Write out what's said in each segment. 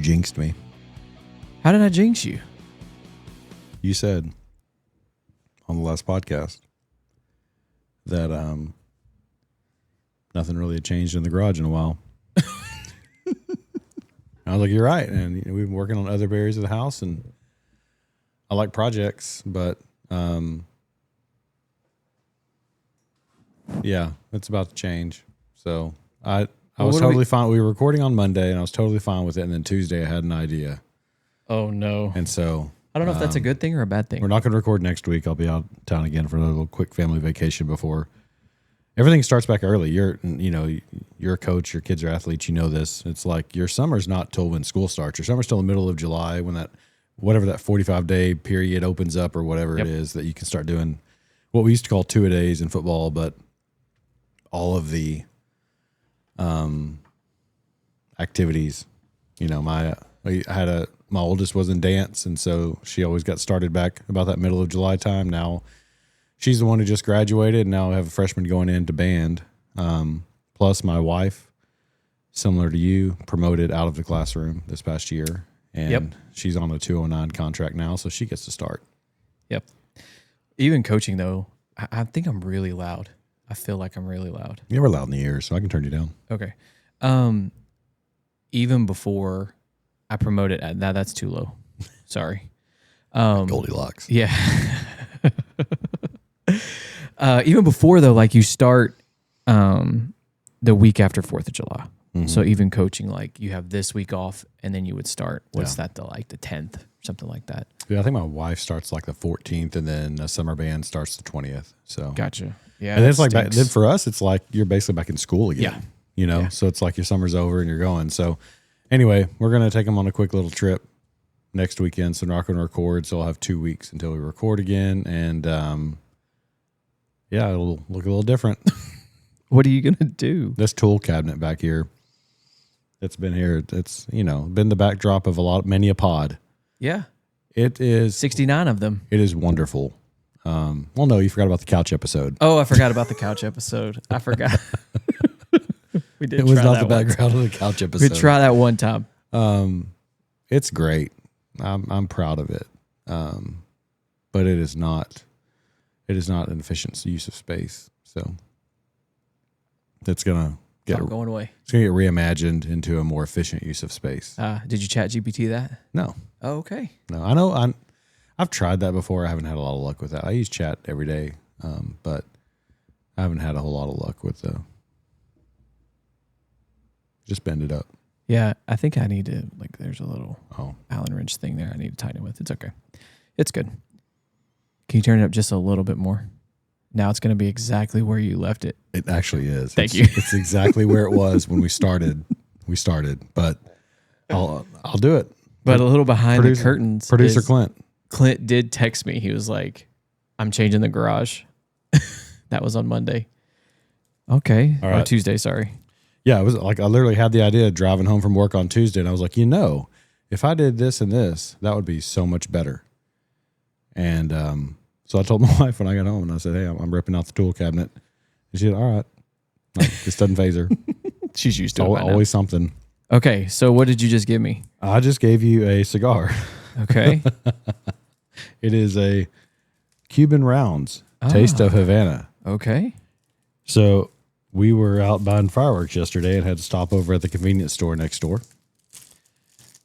jinxed me. How did I jinx you? You said on the last podcast that nothing really had changed in the garage in a while. I was like, you're right. And we've been working on other areas of the house, and I like projects, but yeah, it's about to change. So I was totally fine. We were recording on Monday, and I was totally fine with it. And then Tuesday, I had an idea. Oh, no. And so I don't know if that's a good thing or a bad thing. we're not going to record next week. I'll be out of town again for a little quick family vacation before everything starts back early. You're a coach. Your kids are athletes. You know this. It's like your summer's not till when school starts. Your summer's till the middle of July when whatever that 45-day period opens up or whatever it is that you can start doing what we used to call two-a-days in football, but all of the activities. My oldest was in dance, and so she always got started back about that middle of July time. Now she's the one who just graduated, and now I have a freshman going into band. Plus my wife, similar to you, promoted out of the classroom this past year, and she's on a 209 contract now, so she gets to start. Yep. Even coaching, though, I think I'm really loud. I feel like I'm really loud. You were loud in the ears, so I can turn you down. Okay. Even before I promoted, now that's too low. Sorry. Goldilocks. Yeah. Even before, though, like you start the week after 4th of July. Mm-hmm. So even coaching, like you have this week off, and then you would start, the 10th, something like that. Yeah, I think my wife starts like the 14th, and then a summer band starts the 20th. So gotcha. Yeah, and it's like then for us, it's like you're basically back in school again. Yeah. So it's like your summer's over and you're going. So anyway, we're gonna take them on a quick little trip next weekend. So we're not gonna record. So I'll have 2 weeks until we record again, and it'll look a little different. What are you gonna do? This tool cabinet back here, it's been here. It's been the backdrop of many a pod. Yeah, it is 69 of them. It is wonderful. Well, no, you forgot about the couch episode. Oh, I forgot about the couch episode. I forgot. We did. It was not the background of the couch episode. We tried that one time. It's great. I'm proud of it. But it is not an efficient use of space. So it's gonna going away. It's gonna get reimagined into a more efficient use of space. Did you chat GPT that? No. Oh, okay. No, I know. I've tried that before. I haven't had a lot of luck with that. I use chat every day, but I haven't had a whole lot of luck with just bend it up. Yeah, I think I need to, there's a little Allen wrench thing there I need to tighten it with. It's okay. It's good. Can you turn it up just a little bit more? Now it's going to be exactly where you left it. It actually is. Thank you. It's exactly where it was when we started. But I'll do it. But a little behind the curtains. Producer Clint. Clint did text me. He was like, I'm changing the garage. That was on Monday. Okay. All right. Or Tuesday, sorry. Yeah, it was like I literally had the idea of driving home from work on Tuesday, and I was like, if I did this and this, that would be so much better. And so I told my wife when I got home, and I said, hey, I'm ripping out the tool cabinet. And she said, all right. This doesn't phase her. She's used to it. Always something. Okay, so what did you just give me? I just gave you a cigar. Okay. It is a Cuban Rounds, Taste of Havana. Okay. So we were out buying fireworks yesterday and had to stop over at the convenience store next door.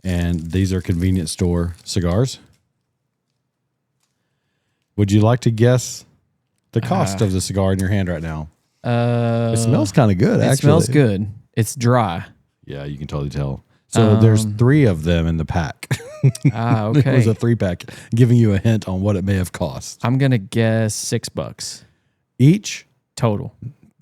And these are convenience store cigars. Would you like to guess the cost of the cigar in your hand right now? It smells kind of good, actually. It smells good. It's dry. Yeah, you can totally tell. So there's 3 of them in the pack. Okay. It was a 3-pack, giving you a hint on what it may have cost. I'm going to guess $6. Each? Total.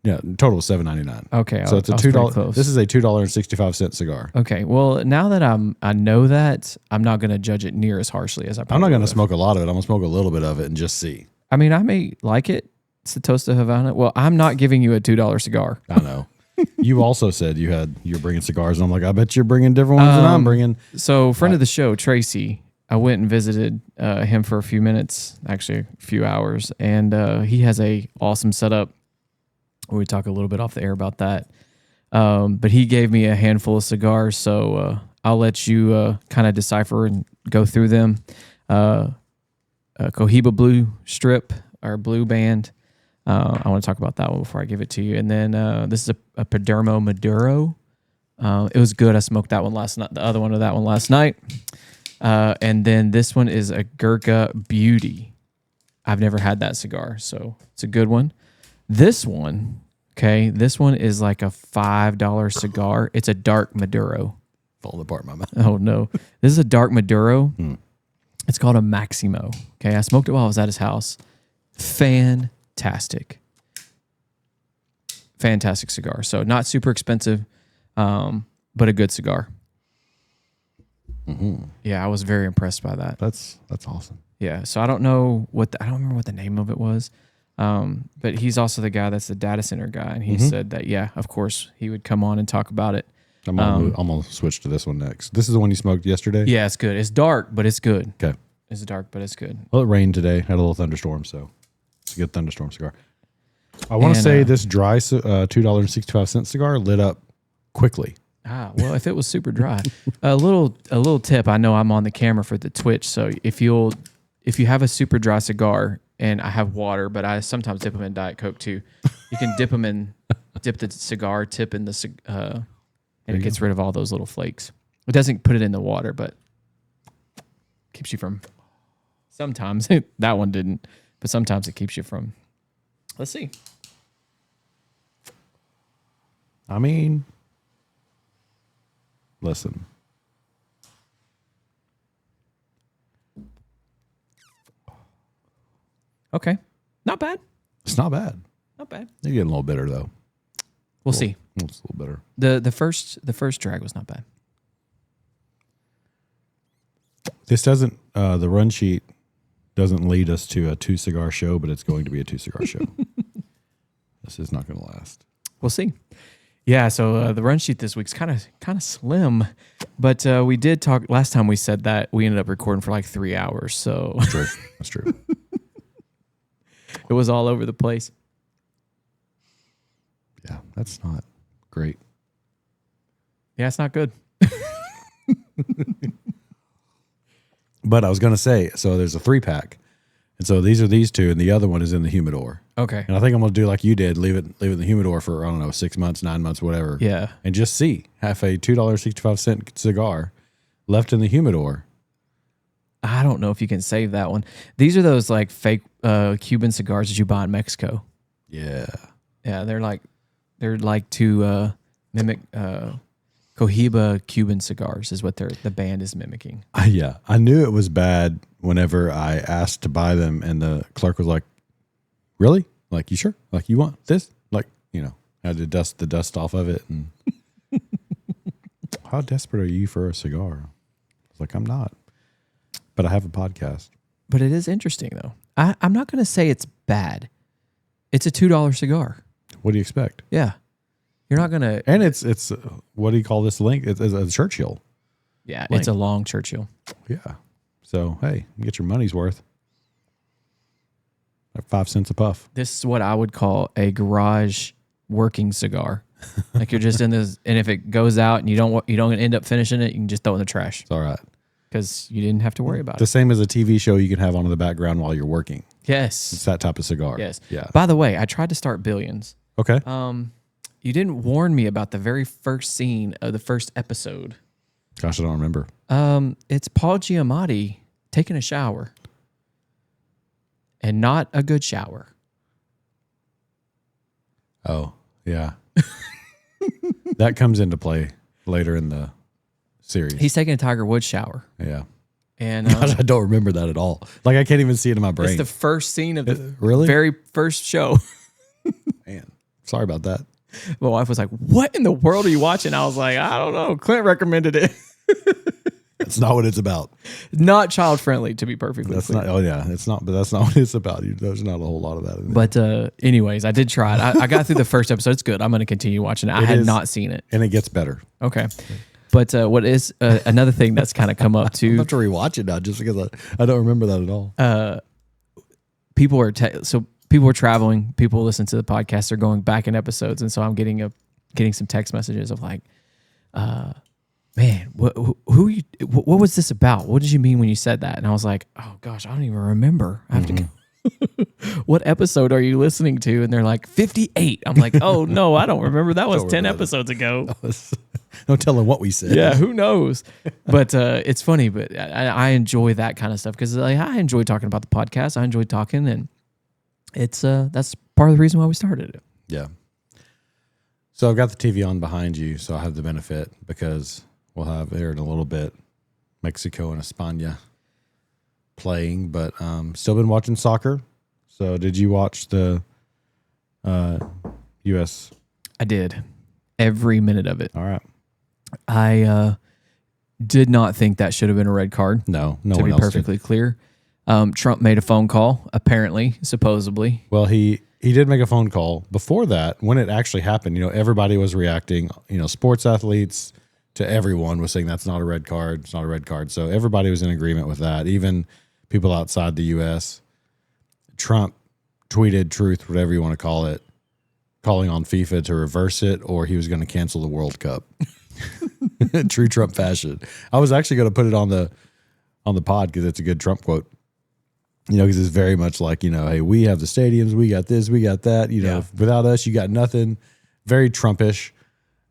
Yeah, total $7.99. Okay. So it's a $2. This is a $2.65 cigar. Okay. Well, now that I know that, I'm not going to judge it near as harshly as I probably I'm not going to would've. smoke a lot of it. I'm going to smoke a little bit of it and just see. I mean, I may like it. It's the Toast of Havana. Well, I'm not giving you a $2 cigar. I know. You also said you're bringing cigars, and I'm like, I bet you're bringing different ones than I'm bringing. So, friend of the show, Tracy, I went and visited him for a few minutes, actually a few hours, and he has a awesome setup. We talk a little bit off the air about that. But he gave me a handful of cigars, so I'll let you kind of decipher and go through them. Cohiba Blue Strip, our blue band. I want to talk about that one before I give it to you. And then this is a Padermo Maduro. It was good. I smoked that one last night. The other one of that one last night. And then this one is a Gurkha Beauty. I've never had that cigar, so it's a good one. This one, okay, this one is like a $5 cigar. It's a dark Maduro. Falling apart in my mouth. Oh, no. This is a dark Maduro. It's called a Maximo. Okay, I smoked it while I was at his house. Fantastic cigar. So not super expensive, but a good cigar. Yeah, I was very impressed by that. That's awesome. Yeah, so I don't know I don't remember what the name of it was, but he's also the guy that's the data center guy, and he said that of course he would come on and talk about it. I'm gonna switch to this one next. This is the one you smoked yesterday. Yeah, it's good. It's dark, but it's good. Okay, it's dark, but it's good. Well, it rained today. Had a little thunderstorm, so it's a good thunderstorm cigar. I want to say this dry $2.65 cigar lit up quickly. Well, if it was super dry, a little tip. I know I'm on the camera for the Twitch, so if you have a super dry cigar, and I have water, but I sometimes dip them in Diet Coke too. You can dip the cigar tip in the and it gets rid of all those little flakes. It doesn't put it in the water, but keeps you from. Sometimes that one didn't, but sometimes it keeps you from. Let's see. I mean, listen. Okay, not bad. It's not bad. Not bad. You're getting a little bitter though. We'll see. It's a little bitter. The first drag was not bad. This doesn't. The run sheet doesn't lead us to a 2-cigar show, but it's going to be a 2-cigar show. This is not going to last. We'll see. Yeah. So the run sheet this week's kind of slim, but we did talk last time. We said that we ended up recording for like 3 hours. So That's true. It was all over the place. Yeah, that's not great. Yeah, it's not good. But I was going to say, so there's a 3-pack. And so these are these two, and the other one is in the humidor. Okay. And I think I'm going to do like you did, leave it in the humidor for, I don't know, 6 months, 9 months, whatever. Yeah. And just see. Have a $2.65 cigar left in the humidor. I don't know if you can save that one. These are those like fake Cuban cigars that you buy in Mexico. Yeah. Yeah, they're like to mimic Cohiba Cuban cigars is what the band is mimicking. Yeah. I knew it was bad whenever I asked to buy them, and the clerk was like, really? Like, you sure? Like, you want this? Like, I had to dust the dust off of it. And how desperate are you for a cigar? I was like, I'm not. But I have a podcast. But it is interesting, though. I'm not going to say it's bad. It's a $2 cigar. What do you expect? Yeah. You're not going to... And it's what do you call this length? It's a Churchill. Yeah, it's a long Churchill. Yeah. So, hey, you get your money's worth. Like 5 cents a puff. This is what I would call a garage working cigar. Like you're just in this, and if it goes out and you don't end up finishing it, you can just throw it in the trash. It's all right. Because you didn't have to worry about The same as a TV show you can have on in the background while you're working. Yes. It's that type of cigar. Yes. Yeah. By the way, I tried to start Billions. Okay. You didn't warn me about the very first scene of the first episode. Gosh, I don't remember. It's Paul Giamatti taking a shower. And not a good shower. Oh, yeah. That comes into play later in the series. He's taking a Tiger Woods shower. Yeah. And Gosh, I don't remember that at all. Like, I can't even see it in my brain. it's the first scene of the Really? very first show. Man, sorry about that. My wife was like, "What in the world are you watching?" I was like, "I don't know. Clint recommended it." That's not what it's about. Not child friendly, to be perfectly That's clear. not. Oh yeah, it's not. But that's not what it's about. There's not a whole lot of that in there. But anyways, I did try it. I got through the first episode. It's good. I'm going to continue watching it. I had not seen it. And it gets better. Okay. But what is another thing that's kind of come up I'm too? have to rewatch it now just because I don't remember that at all. People are traveling. People listen to the podcast. They're going back in episodes, and so I'm getting some text messages of like, man, what was this about? What did you mean when you said that? And I was like, oh gosh, I don't even remember. I have to go. What episode are you listening to? And they're like 58. I'm like, oh no, I don't remember. That was 10 episodes ago. No telling what we said. Yeah, who knows? But it's funny, but I enjoy that kind of stuff because like, I enjoy talking about the podcast. I enjoy talking, and it's that's part of the reason why we started it. Yeah. So I've got the TV on behind you, so I have the benefit because we'll have here in a little bit Mexico and España playing, but still been watching soccer. So did you watch the U.S.? I did. Every minute of it. All right. I did not think that should have been a red card. No to one be else perfectly clear. Trump made a phone call, apparently, supposedly. Well, he did make a phone call. Before that, when it actually happened, everybody was reacting. Sports athletes to everyone was saying that's not a red card. It's not a red card. So everybody was in agreement with that. Even people outside the U.S. Trump tweeted truth, whatever you want to call it, calling on FIFA to reverse it, or he was going to cancel the World Cup. True Trump fashion. I was actually going to put it on the pod because it's a good Trump quote. Because it's very much like, hey, we have the stadiums, we got this, we got that. Without us, you got nothing. Very Trumpish.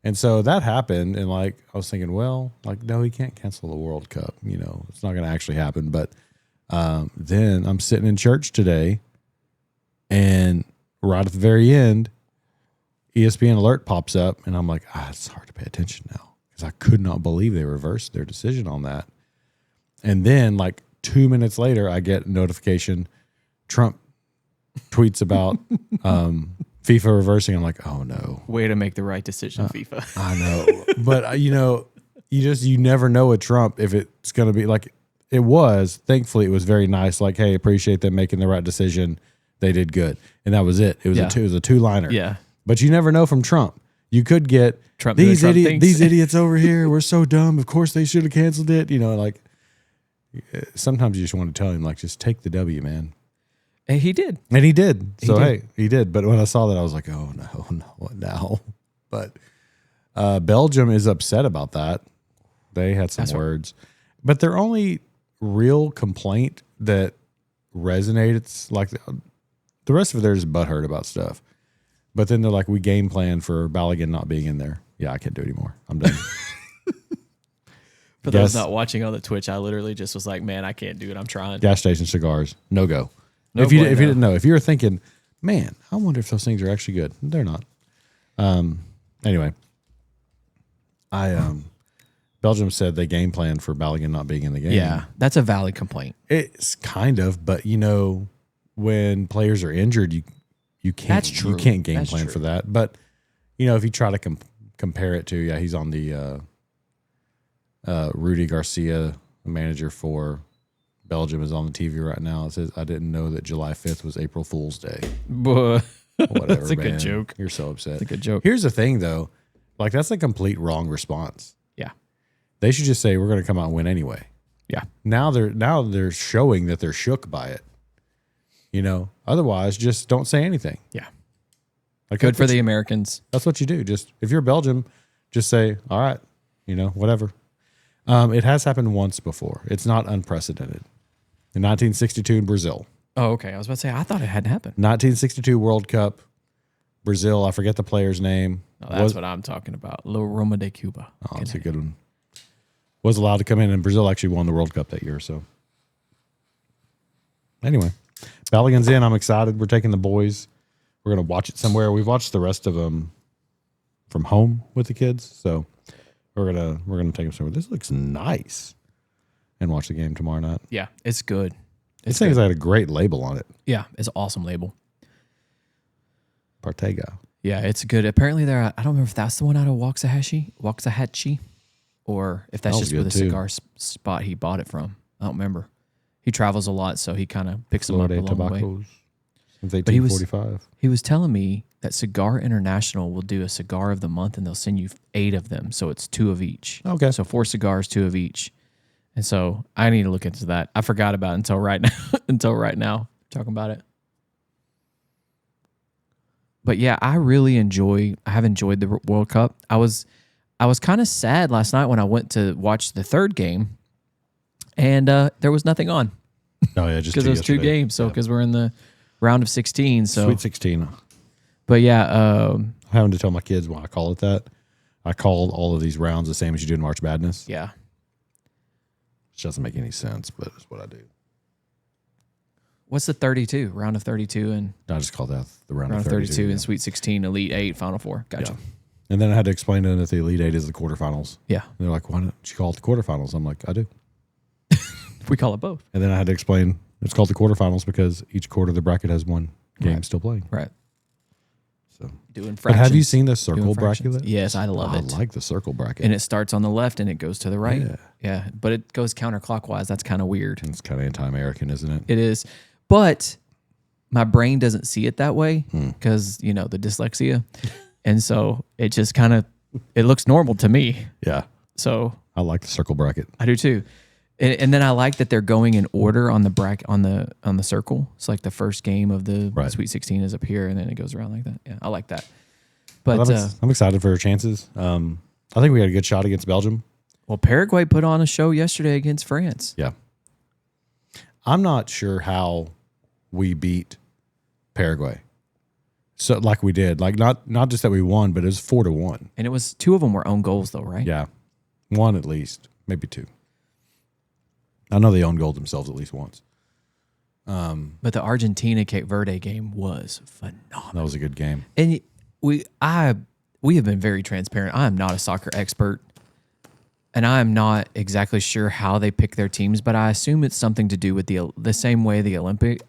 And so that happened, and I was thinking, well, no, he can't cancel the World Cup. It's not going to actually happen. But then I'm sitting in church today, and right at the very end, ESPN alert pops up, and I'm like, it's hard to pay attention now because I could not believe they reversed their decision on that. And then 2 minutes later, I get a notification. Trump tweets about FIFA reversing. I'm like, oh no. Way to make the right decision, FIFA. I know. But, you never know with Trump if it's going to be it was. Thankfully, it was very nice. Hey, appreciate them making the right decision. They did good. And that was it. It was a two-liner. Yeah. But you never know from Trump. You could get Trump these idiots over here were so dumb. Of course, they should have canceled it. Sometimes you just want to tell him, just take the W, man. And he did. And he did. He did. But when I saw that, I was like, oh, no, what now? But Belgium is upset about that. They had some words. But their only real complaint that resonates, the rest of it, they're just butthurt about stuff. But then they're like, we game plan for Balogun not being in there. Yeah, I can't do it anymore. I'm done. For those not watching on the Twitch, I literally just was like, man, I can't do it. I'm trying. Gas station cigars, no go. If you didn't know, if you were thinking, man, I wonder if those things are actually good. They're not. Anyway, Belgium said they game planned for Balogun not being in the game. Yeah, that's a valid complaint. It's kind of, but when players are injured, you can't. That's true. You can't game plan for that. But if you try to compare it to, he's on the Rudy Garcia, the manager for Belgium, is on the TV right now. It says, I didn't know that July 5th was April Fool's Day. Whatever, That's a man. Good joke. You're so upset. That's a good joke. Here's the thing, though. That's a complete wrong response. Yeah. They should just say, we're going to come out and win anyway. Yeah. Now they're showing that they're shook by it. Otherwise, just don't say anything. Yeah. Good for the Americans. That's what you do. Just if you're Belgium, just say, all right, whatever. It has happened once before. It's not unprecedented. In 1962 in Brazil. Oh, okay. I was about to say, I thought it hadn't happened. 1962 World Cup, Brazil. I forget the player's name. Oh, that's what I'm talking about. La Roma de Cuba. Oh, that's a good one. Was allowed to come in, and Brazil actually won the World Cup that year. So, anyway, Balogun's in. I'm excited. We're taking the boys. We're going to watch it somewhere. We've watched the rest of them from home with the kids. So, we're gonna take them somewhere. This looks nice. And watch the game tomorrow night. Yeah, it's good. This thing's got a great label on it. Yeah, it's an awesome label. Partega. Yeah, it's good. Apparently, I don't remember if that's the one out of Waxahachie, or if that's just with a cigar spot he bought it from. I don't remember. He travels a lot, so he kind of picks them up along the way. Since 1845. He was telling me that Cigar International will do a cigar of the month, and they'll send you 8 of them, so it's 2 of each. Okay. So 4 cigars, 2 of each. And so I need to look into that. I forgot about it until right now. Talking about it. But yeah, I have enjoyed the World Cup. I was kind of sad last night when I went to watch the third game, and there was nothing on. Oh yeah, just because it was 2 games. So because we're in the round of 16, so Sweet 16. But yeah, Having to tell my kids why I call it that. I called all of these rounds the same as you do in March Madness. yeah. Which doesn't make any sense, but it's what I do. What's the 32 round of 32 and I just call that the round round of 32 and yeah. Sweet 16, Elite 8, Final 4. Gotcha. Yeah. And then I had to explain to them that the Elite 8 is the quarterfinals. Yeah. And they're like, why don't you call it the quarterfinals? I'm like, I do. We call it both. And then I had to explain it's called the quarterfinals because each quarter of the bracket has one game Right. still playing. Right. So, Doing but fractions. have you seen the circle bracket? Yes, I love it. I like the circle bracket. And it starts on the left and it goes to the right. Yeah. Yeah. But it goes counterclockwise. That's kind of weird. It's kind of anti-American, isn't it? It is. But my brain doesn't see it that way because, you know, the dyslexia. And so it just kind of, it looks normal to me. Yeah. So I like the circle bracket. I do too. And then I like that they're going in order on the bracket on the circle. It's like the first game of the Right. Sweet 16 is up here, and then it goes around like that. Yeah, I like that. But Well, I'm excited for our chances. I think we had a good shot against Belgium. well, Paraguay put on a show yesterday against France. Yeah. I'm not sure how we beat Paraguay. So like we did, like not just that we won, but it was 4-1. And it was 2 of them were own goals though, right? Yeah. One at least, maybe 2. I know they own goal themselves at least once. But the Argentina Cape Verde game was phenomenal. That was a good game. And we have been very transparent. I am not a soccer expert, and I am not exactly sure how they pick their teams, but I assume it's something to do with the same way the Olympians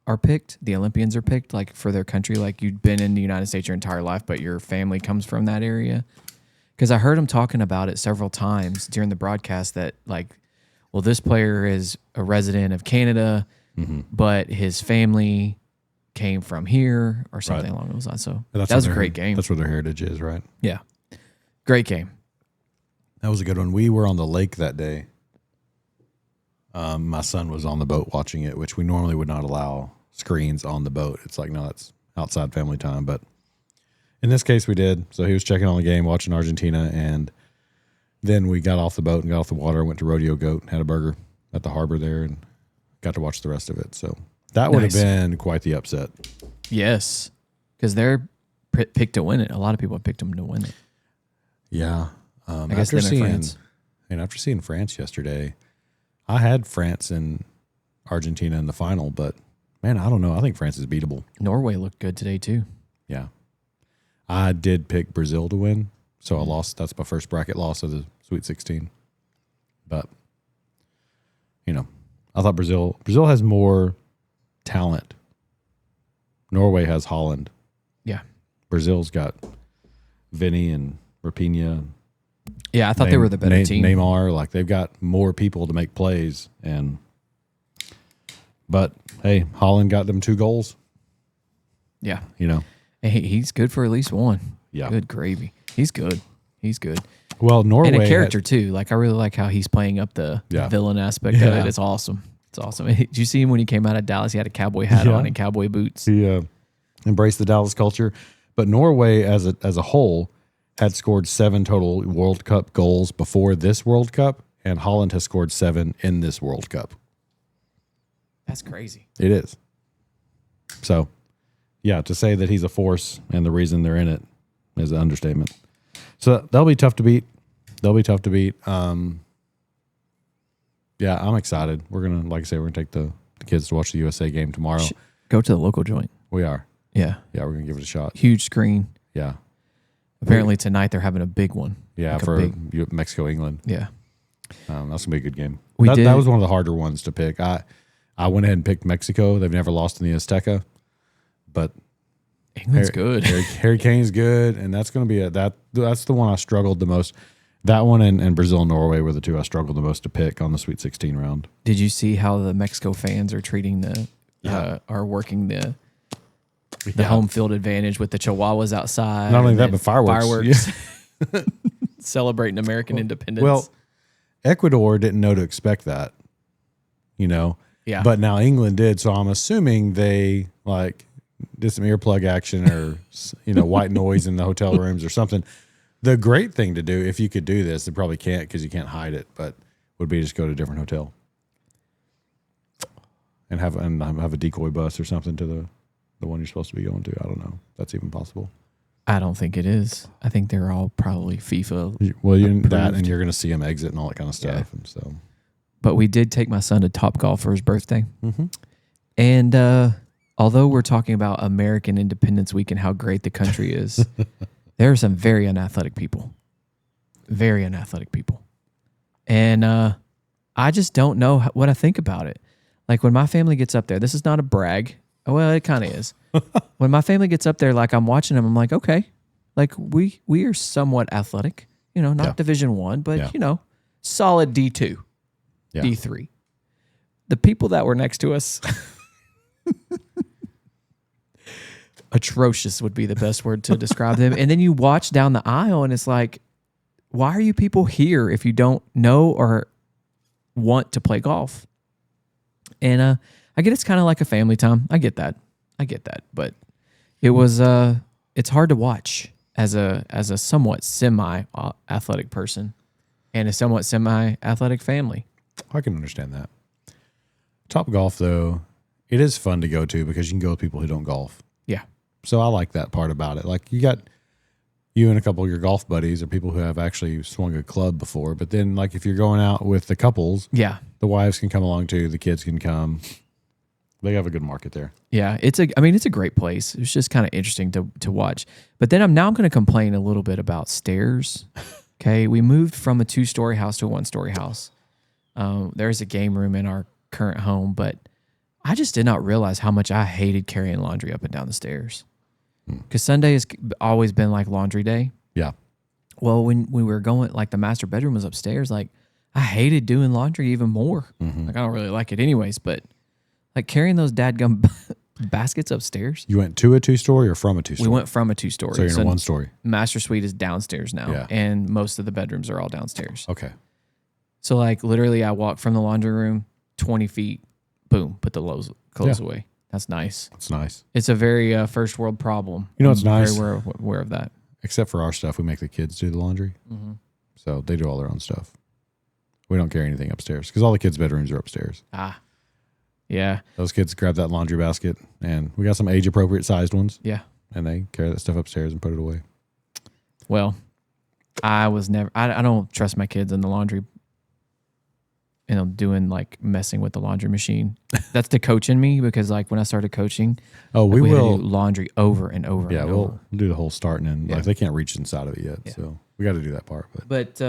are picked, like for their country. Like you've been in the United States your entire life, but your family comes from that area. Because I heard him talking about it several times during the broadcast that like, well, this player is a resident of Canada, but his family came from here or something along those lines. So that was a great game. That's where their heritage is, right? Yeah. Great game. That was a good one. We were on the lake that day. My son was on the boat watching it, which we normally would not allow screens on the boat. It's like, no, it's outside family time. But in this case, we did. So he was checking on the game, watching Argentina. And then we got off the boat and got off the water, went to Rodeo Goat, had a burger at the harbor there, and got to watch the rest of it. So that would have been quite the upset. Yes. Because they're picked to win it. A lot of people picked them to win it. Yeah. I guess them in France. And after seeing France yesterday, I had France and Argentina in the final, but man, I don't know. I think France is beatable. Norway looked good today too. Yeah. I did pick Brazil to win, so I lost. That's my first bracket loss of the Sweet 16. But, you know, I thought Brazil has more talent. Norway has Holland. Yeah. Brazil's got Vinny and Rapinha. Yeah, I thought they were the better team. Neymar, like they've got more people to make plays, but hey, Holland got them 2 goals. Yeah. You know. Hey, he's good for at least one. Yeah. Good gravy. He's good. He's good. Well, Norway And a character too. Like I really like how he's playing up the villain aspect of it. It's awesome. It's awesome. Did you see him when he came out of Dallas? He had a cowboy hat on and cowboy boots. He embraced the Dallas culture. But Norway as a whole had scored 7 total World Cup goals before this World Cup, and Holland has scored 7 in this World Cup. That's crazy. It is. So, yeah, to say that he's a force and the reason they're in it is an understatement. So that'll be tough to beat. Yeah, I'm excited. We're going to, like I say, we're going to take the kids to watch the USA game tomorrow. Go to the local joint. We are. Yeah. Yeah, we're going to give it a shot. Huge screen. Yeah. Apparently tonight they're having a big one. Yeah, like for Mexico, England. Yeah. That's going to be a good game. That was one of the harder ones to pick. I went ahead and picked Mexico. They've never lost in the Azteca. But England's good. Harry Kane's good, and that's going to be that's the one I struggled the most. That one and Brazil and Norway were the 2 I struggled the most to pick on the Sweet 16 round. Did you see how the Mexico fans are treating are working the home field advantage with the Chihuahuas outside? Not only that, but fireworks. Yeah. Celebrating American independence. Well, Ecuador didn't know to expect that, you know. Yeah. But now England did, so I'm assuming they did some earplug action or white noise in the hotel rooms or something. The great thing to do, if you could do this, they probably can't because you can't hide it, but would be just go to a different hotel and have a decoy bus or something to the one you're supposed to be going to. I don't know. If that's even possible. I don't think it is. I think they're all probably FIFA. Well, you're that, and you're going to see them exit and all that kind of stuff. Yeah. And so, but we did take my son to Top Golf for his birthday, mm-hmm. and although we're talking about American Independence Week and how great the country is, there are some very unathletic people, and I just don't know what I think about it. Like when my family gets up there, this is not a brag. Well, it kind of is. When my family gets up there, like I'm watching them, I'm like, okay, like we are somewhat athletic, not Division I, but solid D2, D3. The people that were next to us, atrocious would be the best word to describe them. And then you watch down the aisle, and it's like, why are you people here if you don't know or want to play golf? And I get it's kind of like a family time. I get that. But it was it's hard to watch as a somewhat semi-athletic person and a somewhat semi-athletic family. I can understand that. Top Golf, though, it is fun to go to because you can go with people who don't golf. Yeah. So I like that part about it. Like you got you and a couple of your golf buddies or people who have actually swung a club before. But then like if you're going out with the couples, yeah, the wives can come along too. The kids can come. They have a good market there. Yeah, it's a great place. It's just kind of interesting to watch. But then I'm going to complain a little bit about stairs. Okay, we moved from a 2-story house to a 1-story house. There's a game room in our current home, but I just did not realize how much I hated carrying laundry up and down the stairs. Because Sunday has always been like laundry day. Yeah. Well, when we were going, like the master bedroom was upstairs, like I hated doing laundry even more. Mm-hmm. Like I don't really like it anyways, but like carrying those dadgum baskets upstairs. You went to a 2-story or from a 2-story? We went from a 2-story. So you're in a 1-story. Master suite is downstairs now, yeah. And most of the bedrooms are all downstairs. Okay. So like literally I walk from the laundry room 20 feet, boom, put the clothes away. That's nice. That's nice. It's a very first world problem. You know what's nice? Very aware of that. Except for our stuff, we make the kids do the laundry. Mm-hmm. So they do all their own stuff. We don't carry anything upstairs because all the kids' bedrooms are upstairs. Ah. Yeah. Those kids grab that laundry basket, and we got some age-appropriate sized ones. Yeah. And they carry that stuff upstairs and put it away. Well, I don't trust my kids in the laundry, doing like messing with the laundry machine. That's the coach in me because like when I started coaching, we will had to do laundry over and over. Yeah, and we'll over. do the whole starting and Yeah. like they can't reach inside of it yet. Yeah. So we got to do that part. But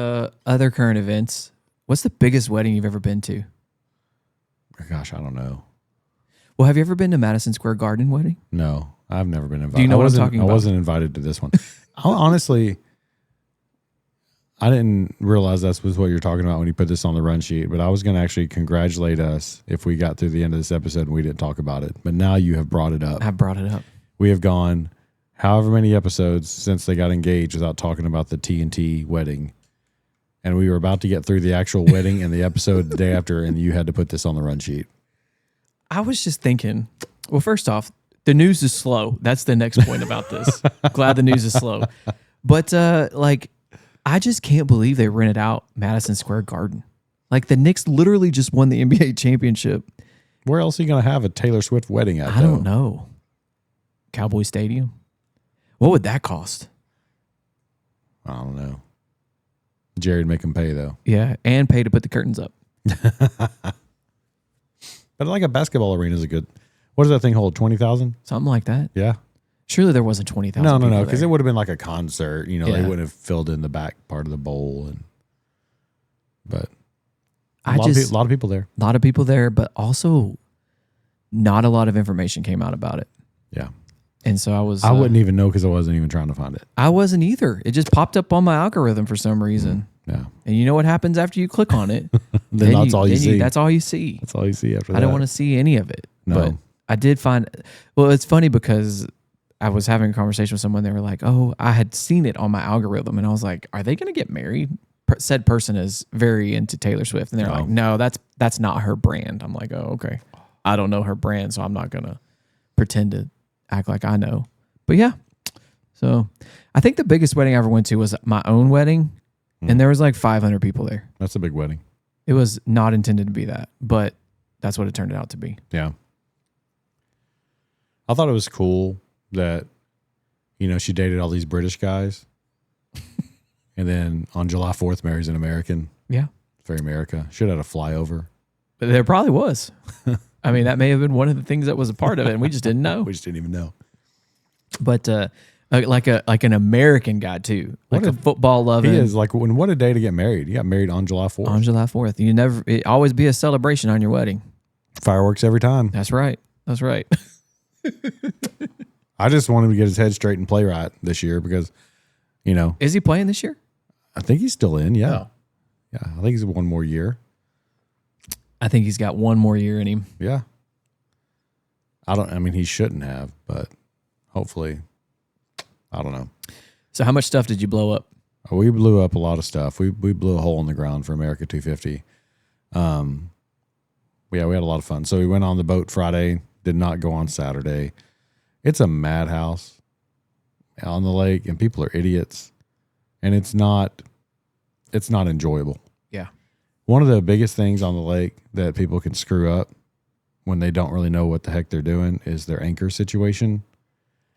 other current events, what's the biggest wedding you've ever been to? Gosh, I don't know. Well, have you ever been to Madison Square Garden wedding? No, I've never been invited. Do you know what I'm talking about? I wasn't invited to this one. Honestly, I didn't realize that's what you're talking about when you put this on the run sheet, but I was going to actually congratulate us if we got through the end of this episode and we didn't talk about it. But now you have brought it up. I brought it up. We have gone however many episodes since they got engaged without talking about the T&T wedding. And we were about to get through the actual wedding and the episode the day after, and you had to put this on the run sheet. I was just thinking, well, first off, the news is slow. That's the next point about this. Glad the news is slow. But I just can't believe they rented out Madison Square Garden. Like the Knicks literally just won the NBA championship. Where else are you going to have a Taylor Swift wedding at? I don't know. Cowboy Stadium? What would that cost? I don't know. Jared make him pay though. Yeah, and pay to put the curtains up. But like a basketball arena is a good. What does that thing hold? 20,000? Something like that. Yeah. Surely there wasn't 20,000. No, because it would have been like a concert. They Yeah. wouldn't have filled in the back part of the bowl, but a lot of people there. A lot of people there, but also not a lot of information came out about it. Yeah. And so I wouldn't even know because I wasn't even trying to find it. I wasn't either. It just popped up on my algorithm for some reason. Yeah. And you know what happens after you click on it? Then that's all you see. That's all you see. That's all you see after that. I don't want to see any of it. No. But I did find, well, it's funny because I was having a conversation with someone. They were like, oh, I had seen it on my algorithm. And I was like, are they going to get married? Said person is very into Taylor Swift. And they're like, no, that's not her brand. I'm like, oh, okay. I don't know her brand, so I'm not going to pretend to act like I know. But yeah, So I think the biggest wedding I ever went to was my own wedding, and there was like 500 people there. That's a big wedding. It was not intended to be that, but that's what it turned out to be. Yeah. I thought it was cool that, she dated all these British guys. And then on July 4th, marries an American. Yeah. It's very America. Should have had a flyover. But there probably was. I mean, that may have been one of the things that was a part of it, and we just didn't know. We just didn't even know. But like an American guy too, like a football loving. He is like what a day to get married. You got married on July 4th. On July 4th, it always be a celebration on your wedding. Fireworks every time. That's right. That's right. I just want him to get his head straight and play right this year because, Is he playing this year? I think he's still in. Yeah. Oh. Yeah. I think he's one more year. I think he's got one more year in him. Yeah. He shouldn't have, but hopefully, I don't know. So how much stuff did you blow up? We blew up a lot of stuff. We blew a hole in the ground for America 250. Yeah, we had a lot of fun. So we went on the boat Friday, did not go on Saturday. It's a madhouse on the lake, and people are idiots, and it's not enjoyable. Yeah. One of the biggest things on the lake that people can screw up when they don't really know what the heck they're doing is their anchor situation.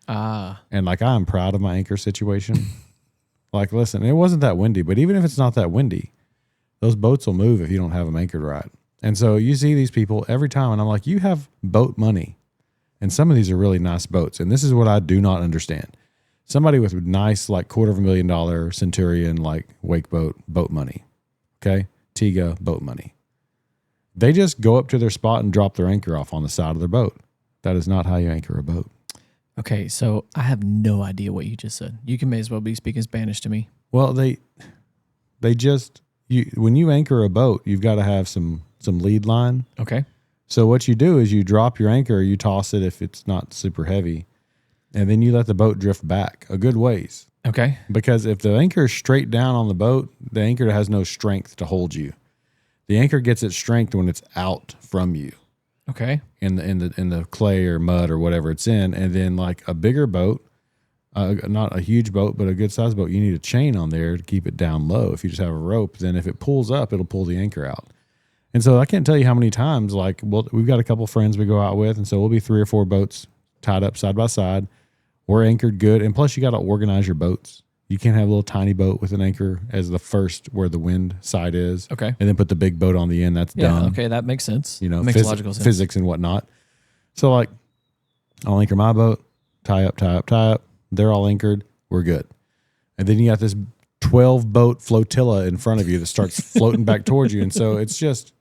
And I'm proud of my anchor situation. Listen, it wasn't that windy, but even if it's not that windy, those boats will move if you don't have them anchored right. And so you see these people every time, and I'm like, you have boat money. And some of these are really nice boats. And this is what I do not understand. Somebody with nice, $250,000 Centurion, wake boat money. Okay? Tiga boat money. They just go up to their spot and drop their anchor off on the side of their boat. That is not how you anchor a boat. Okay, so I have no idea what you just said. You may as well be speaking Spanish to me. Well, when you anchor a boat, you've got to have some lead line. Okay. So what you do is you drop your anchor, you toss it if it's not super heavy, and then you let the boat drift back a good ways. Okay. Because if the anchor is straight down on the boat, the anchor has no strength to hold you. The anchor gets its strength when it's out from you. Okay. In the clay or mud or whatever it's in, and then a bigger boat, not a huge boat, but a good sized boat, you need a chain on there to keep it down low. If you just have a rope, then if it pulls up, it'll pull the anchor out. And so I can't tell you how many times, we've got a couple friends we go out with, and so we'll be 3 or 4 boats tied up side by side. We're anchored good, and plus you got to organize your boats. You can't have a little tiny boat with an anchor as the first where the wind side is. Okay. And then put the big boat on the end. That's done. Okay, that makes sense. Makes logical sense. Physics and whatnot. So I'll anchor my boat, tie up. They're all anchored. We're good. And then you got this 12 boat flotilla in front of you that starts floating back towards you. And so it's just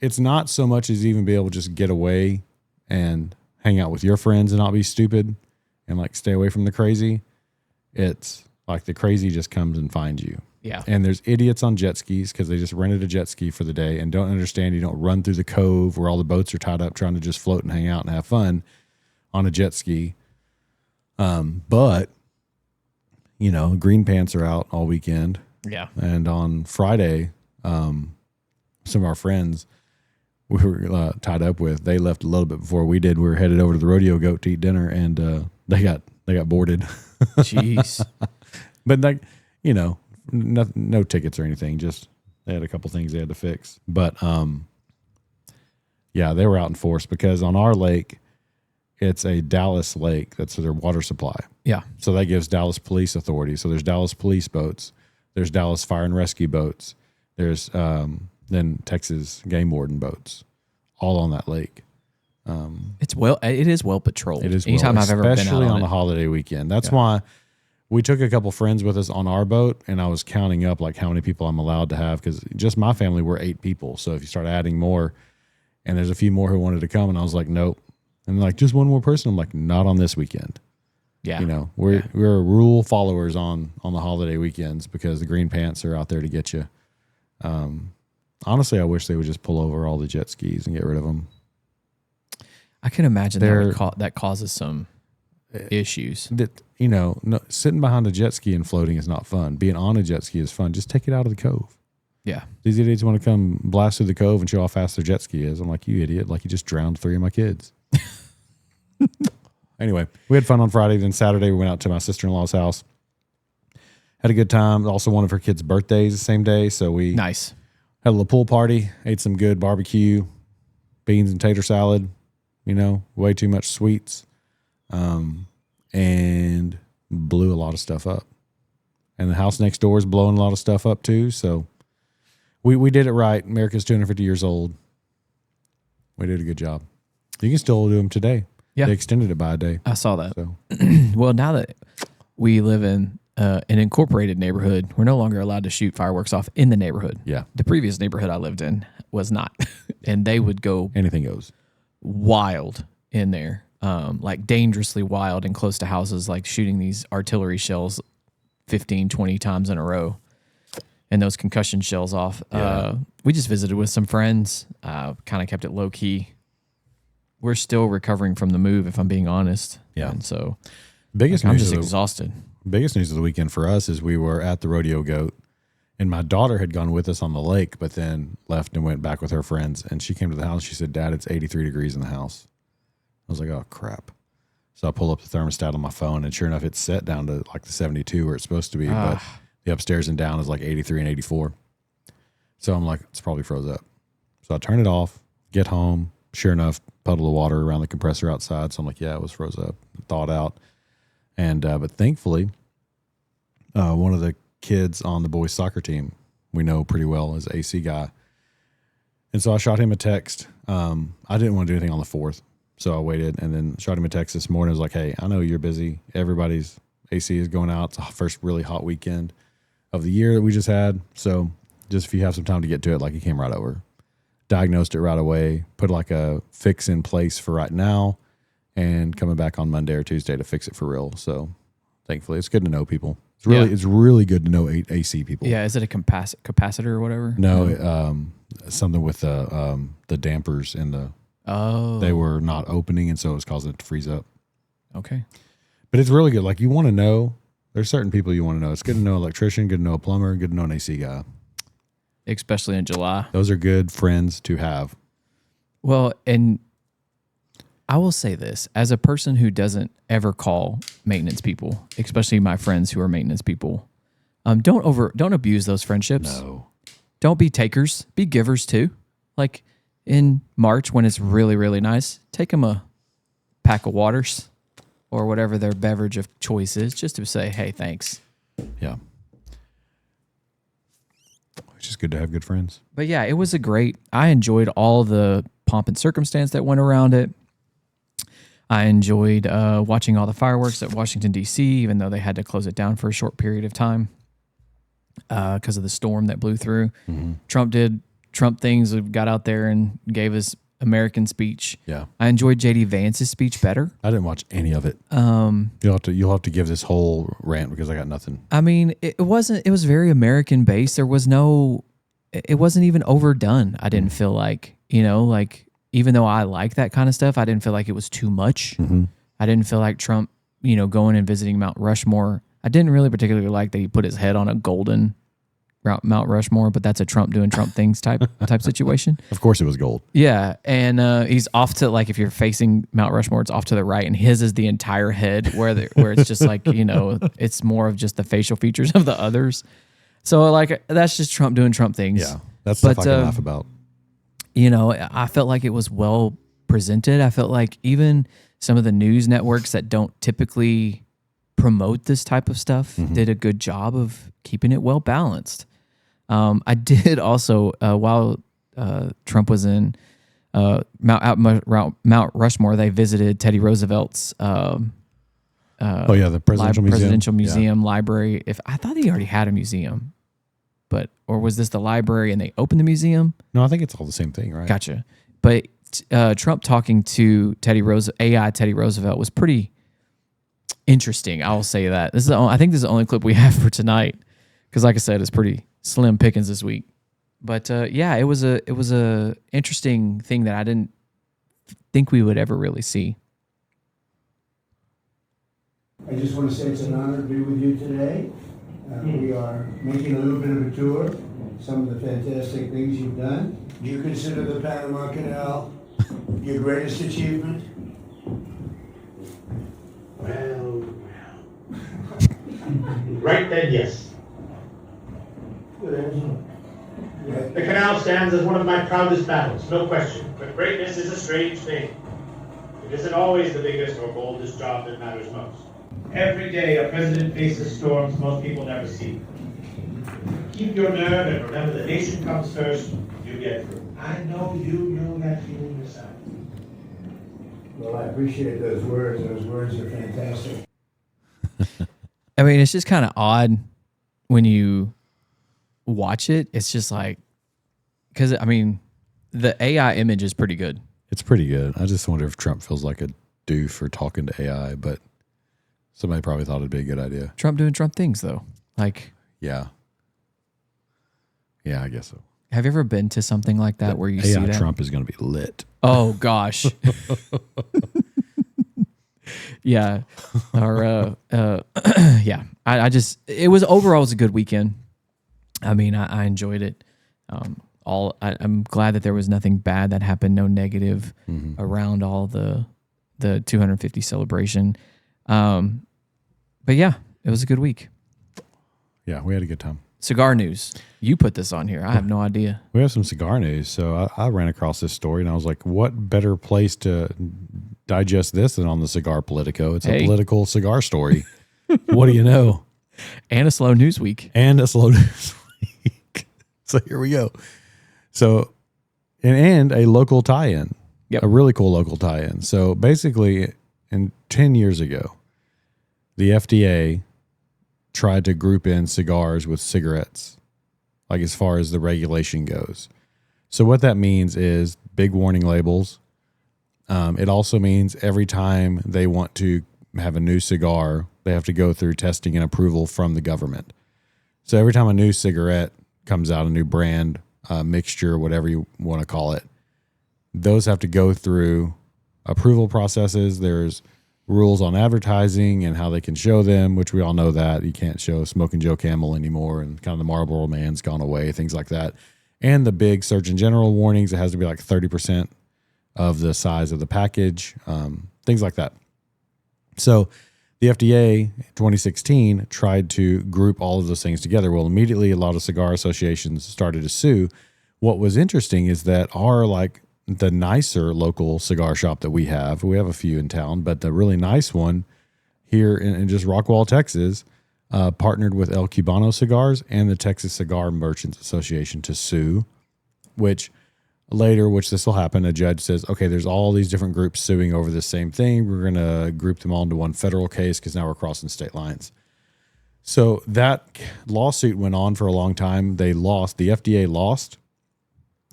it's not so much as even be able to just get away and hang out with your friends and not be stupid and stay away from the crazy. It's the crazy just comes and finds you. Yeah. And there's idiots on jet skis because they just rented a jet ski for the day and don't understand you don't run through the cove where all the boats are tied up trying to just float and hang out and have fun on a jet ski. But, green pants are out all weekend. Yeah. And on Friday, some of our friends we were tied up with, they left a little bit before we did. We were headed over to the Rodeo Goat to eat dinner, and they got boarded. Jeez. But no tickets or anything. Just they had a couple things they had to fix. But yeah, they were out in force because on our lake, it's a Dallas lake. That's their water supply. Yeah. So that gives Dallas Police authority. So there's Dallas police boats. There's Dallas fire and rescue boats. There's then Texas game warden boats, all on that lake. It is well patrolled. It is Anytime I've ever been out especially on the holiday weekend. That's why we took a couple friends with us on our boat, and I was counting up how many people I'm allowed to have because just my family we're 8 people. So if you start adding more, and there's a few more who wanted to come, and I was like, nope. And just one more person. I'm like, not on this weekend. Yeah. We're rule followers on the holiday weekends because the green pants are out there to get you. Honestly, I wish they would just pull over all the jet skis and get rid of them. I can imagine that causes some issues. Sitting behind a jet ski and floating is not fun. Being on a jet ski is fun. Just take it out of the cove. Yeah. These idiots want to come blast through the cove and show how fast their jet ski is. I'm like, you idiot. You just drowned 3 of my kids. anyway, we had fun on Friday. Then Saturday, we went out to my sister-in-law's house. Had a good time. Also, one of her kids' birthdays the same day. So we Nice. had a little pool party, ate some good barbecue, beans and tater salad, way too much sweets, and blew a lot of stuff up. And the house next door is blowing a lot of stuff up too. So we did it right. America's 250 years old. We did a good job. You can still do them today. Yeah. They extended it by a day. I saw that. So Well, now that we live in an incorporated neighborhood, we're no longer allowed to shoot fireworks off in the neighborhood. yeah, The previous neighborhood I lived in was not. And they would go anything goes. wild in there, like dangerously wild and close to houses, like shooting these artillery shells 15, 20 times in a row and those concussion shells off. Yeah. We just visited with some friends, kind of kept it low key. We're still recovering from the move, if I'm being honest. Yeah. And so Biggest I'm news just of the- exhausted. Biggest news of the weekend for us is we were at the Rodeo Goat, and my daughter had gone with us on the lake, but then left and went back with her friends. And she came to the house. She said, "Dad, it's 83 degrees in the house." I was like, "Oh crap!" So I pull up the thermostat on my phone, and sure enough, it's set down to like the 72 where it's supposed to be, but the upstairs and down is like 83 and 84. So I'm like, it's probably froze up. So I turn it off, get home. Sure enough, puddle of water around the compressor outside. So I'm like, yeah, it was froze up, thawed out. And but thankfully, one of the kids on the boys' soccer team we know pretty well is an AC guy. And so I shot him a text. I didn't want to do anything on the 4th, so I waited and then shot him a text this morning. I was like, hey, I know you're busy. Everybody's AC is going out. It's the first really hot weekend of the year that we just had. So just if you have some time to get to it, like he came right over, diagnosed it right away, put like a fix in place for right now, and coming back on Monday or Tuesday to fix it for real. So thankfully, it's good to know people. It's really good to know AC people. Yeah, is it a capacitor or whatever? No, something with the dampers and they were not opening, and so it was causing it to freeze up. Okay. But it's really good. Like, you want to know, there's certain people you want to know. It's good to know an electrician, good to know a plumber, good to know an AC guy. Especially in July. Those are good friends to have. Well, and I will say this, as a person who doesn't ever call maintenance people, especially my friends who are maintenance people, don't abuse those friendships. No. Don't be takers, be givers too. Like in March when it's really, really nice, take them a pack of waters or whatever their beverage of choice is, just to say, hey, thanks. Yeah. It's just good to have good friends. But yeah, it was I enjoyed all the pomp and circumstance that went around it. I enjoyed watching all the fireworks at Washington, D.C., even though they had to close it down for a short period of time because of the storm that blew through. Mm-hmm. Trump things, got out there and gave his American speech. Yeah. I enjoyed J.D. Vance's speech better. I didn't watch any of it. You'll have to give this whole rant because I got nothing. I mean, it was very American based. It wasn't even overdone. I didn't feel like, even though I like that kind of stuff, I didn't feel like it was too much. Mm-hmm. I didn't feel like Trump, going and visiting Mount Rushmore. I didn't really particularly like that he put his head on a golden Mount Rushmore, but that's a Trump doing Trump things type situation. Of course it was gold. Yeah, and he's off to, like, if you're facing Mount Rushmore, it's off to the right, and his is the entire head, where it's just like, it's more of just the facial features of the others. So, like, that's just Trump doing Trump things. Yeah, that's stuff I can laugh about. I felt like it was well presented. I felt like even some of the news networks that don't typically promote this type of stuff did a good job of keeping it well balanced. I did also, while Trump was in Mount Rushmore, they visited Teddy Roosevelt's the presidential museum library. I thought he already had a museum, or was this the library and they opened the museum? No, I think it's all the same thing, right? Gotcha. But Trump talking to Teddy Roosevelt was pretty interesting. I'll say that. I think this is the only clip we have for tonight, because, like I said, it's pretty slim pickings this week. But it was a interesting thing that I didn't think we would ever really see. I just want to say it's an honor to be with you today. We are making a little bit of a tour, some of the fantastic things you've done. Do you consider the Panama Canal your greatest achievement? right then, yes. Good answer. Yeah. The canal stands as one of my proudest battles, no question. But greatness is a strange thing. It isn't always the biggest or boldest job that matters most. Every day a president faces storms most people never see. Keep your nerve and remember the nation comes first, you get through. I know you know that feeling yourself. Well, I appreciate those words. Those words are fantastic. I mean, it's just kind of odd when you watch it. It's just like, because I mean, the AI image is pretty good. It's pretty good. I just wonder if Trump feels like a doof for talking to AI, but somebody probably thought it'd be a good idea. Trump doing Trump things, though. Like, Yeah. Yeah, I guess so. have you ever been to something like that where you see AI that? Trump is going to be lit. Oh gosh. Yeah. Or yeah. I just, it was overall, it was a good weekend. I mean, I enjoyed it. I'm glad that there was nothing bad that happened, no negative around all the 250 celebration. But yeah, it was a good week. Yeah, we had a good time. Cigar news. You put this on here. I have no idea. We have some cigar news. So I ran across this story and I was like, what better place to digest this than on the Cigar Politico? It's a political cigar story. What do you know? And a slow news week. And a slow news week. So here we go. So, and a local tie-in. Yep. A really cool local tie-in. So basically, 10 years ago, the FDA tried to group in cigars with cigarettes, like as far as the regulation goes. So what that means is big warning labels. It also means every time they want to have a new cigar, they have to go through testing and approval from the government. So every time a new cigarette comes out, a new brand, mixture, whatever you want to call it, those have to go through approval processes. There's rules on advertising and how they can show them, which we all know that you can't show Smoking Joe Camel anymore, and kind of the Marlboro Man's gone away, things like that. And the big Surgeon General warnings, it has to be like 30% of the size of the package, things like that. So the FDA in 2016 tried to group all of those things together. Well, immediately a lot of cigar associations started to sue. What was interesting is that the nicer local cigar shop that we have a few in town, but the really nice one here in just Rockwall, Texas, partnered with El Cubano Cigars and the Texas Cigar Merchants Association to sue, which this will happen, a judge says, okay, there's all these different groups suing over the same thing. We're going to group them all into one federal case because now we're crossing state lines. So that lawsuit went on for a long time. They lost. The FDA lost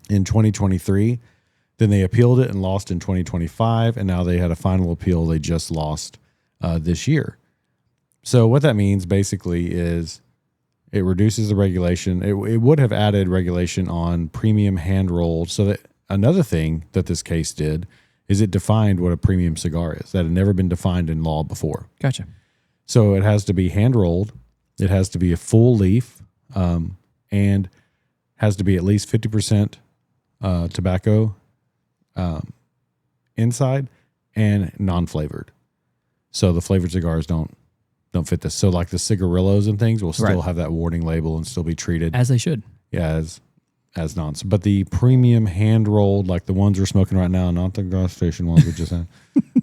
in 2023. Then they appealed it and lost in 2025, and now they had a final appeal they just lost this year. So what that means basically is it reduces the regulation. It would have added regulation on premium hand-rolled. So that another thing that this case did is it defined what a premium cigar is. That had never been defined in law before. Gotcha. So it has to be hand-rolled. It has to be a full leaf, and has to be at least 50% tobacco inside and non-flavored. So the flavored cigars don't fit this. So like the cigarillos and things will still have that warning label and still be treated As they should. yeah, as non. But the premium hand rolled, like the ones we're smoking right now, not the gas station ones we just had,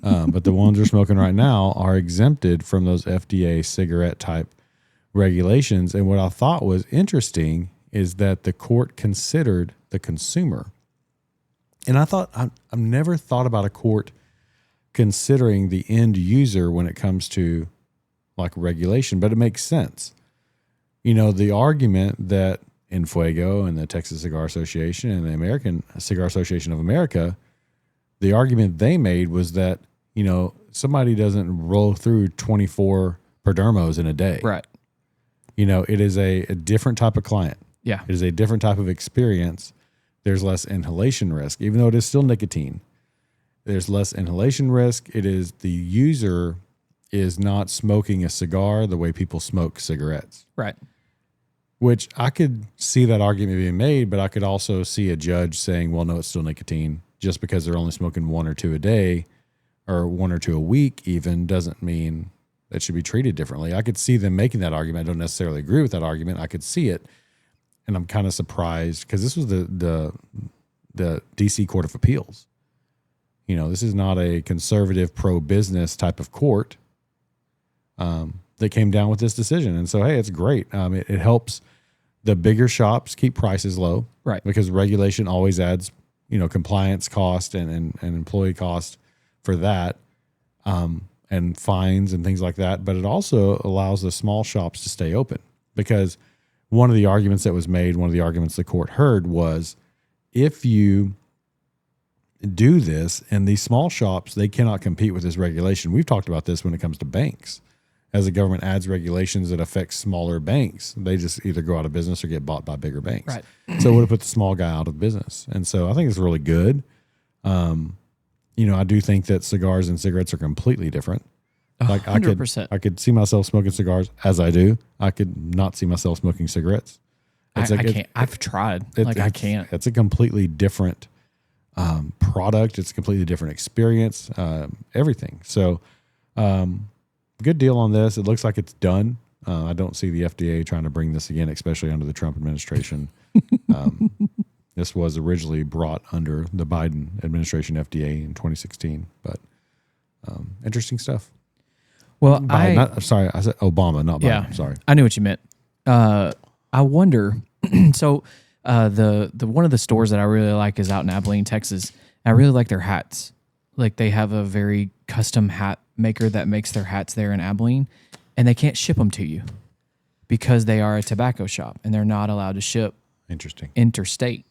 but the ones we're smoking right now are exempted from those FDA cigarette type regulations. And what I thought was interesting is that the court considered the consumer. And I thought, I've never thought about a court considering the end user when it comes to like regulation, but it makes sense. You know, the argument that in Fuego and the Texas Cigar Association and the American Cigar Association of America, the argument they made was that, you know, somebody doesn't roll through 24 Perdermos in a day. Right. You know, it is a different type of client. Yeah. It is a different type of experience. There's less inhalation risk, even though it is still nicotine. There's less inhalation risk. It is the user is not smoking a cigar the way people smoke cigarettes. Right. Which I could see that argument being made, but I could also see a judge saying, well, no, it's still nicotine. Just because they're only smoking one or two a day or one or two a week even doesn't mean that should be treated differently. I could see them making that argument. I don't necessarily agree with that argument. I could see it, and I'm kind of surprised because this was the D.C. Court of Appeals. You know, this is not a conservative pro-business type of court that came down with this decision. And so, hey, it's great. It helps the bigger shops keep prices low, Right. Because regulation always adds, you know, compliance cost and employee cost for that, and fines and things like that. But it also allows the small shops to stay open, because one of the arguments that was made, one of the arguments the court heard was, if you do this and these small shops, they cannot compete with this regulation. We've talked about this when it comes to banks. As the government adds regulations that affect smaller banks, they just either go out of business or get bought by bigger banks. Right. So it would have put the small guy out of business. And so I think it's really good. You know, I do think that cigars and cigarettes are completely different. Like 100%. I could see myself smoking cigars as I do. I could not see myself smoking cigarettes. I can't. I've tried. I can't. It's a completely different product. It's a completely different experience. Everything. So, good deal on this. It looks like it's done. I don't see the FDA trying to bring this again, especially under the Trump administration. This was originally brought under the Biden administration FDA in 2016, but interesting stuff. Well, I said Obama, not Biden. Yeah, Sorry. I knew what you meant. I wonder. So the one of the stores that I really like is out in Abilene, Texas. I really like their hats. Like, they have a very custom hat maker that makes their hats there in Abilene, and they can't ship them to you because they are a tobacco shop and they're not allowed to ship interstate.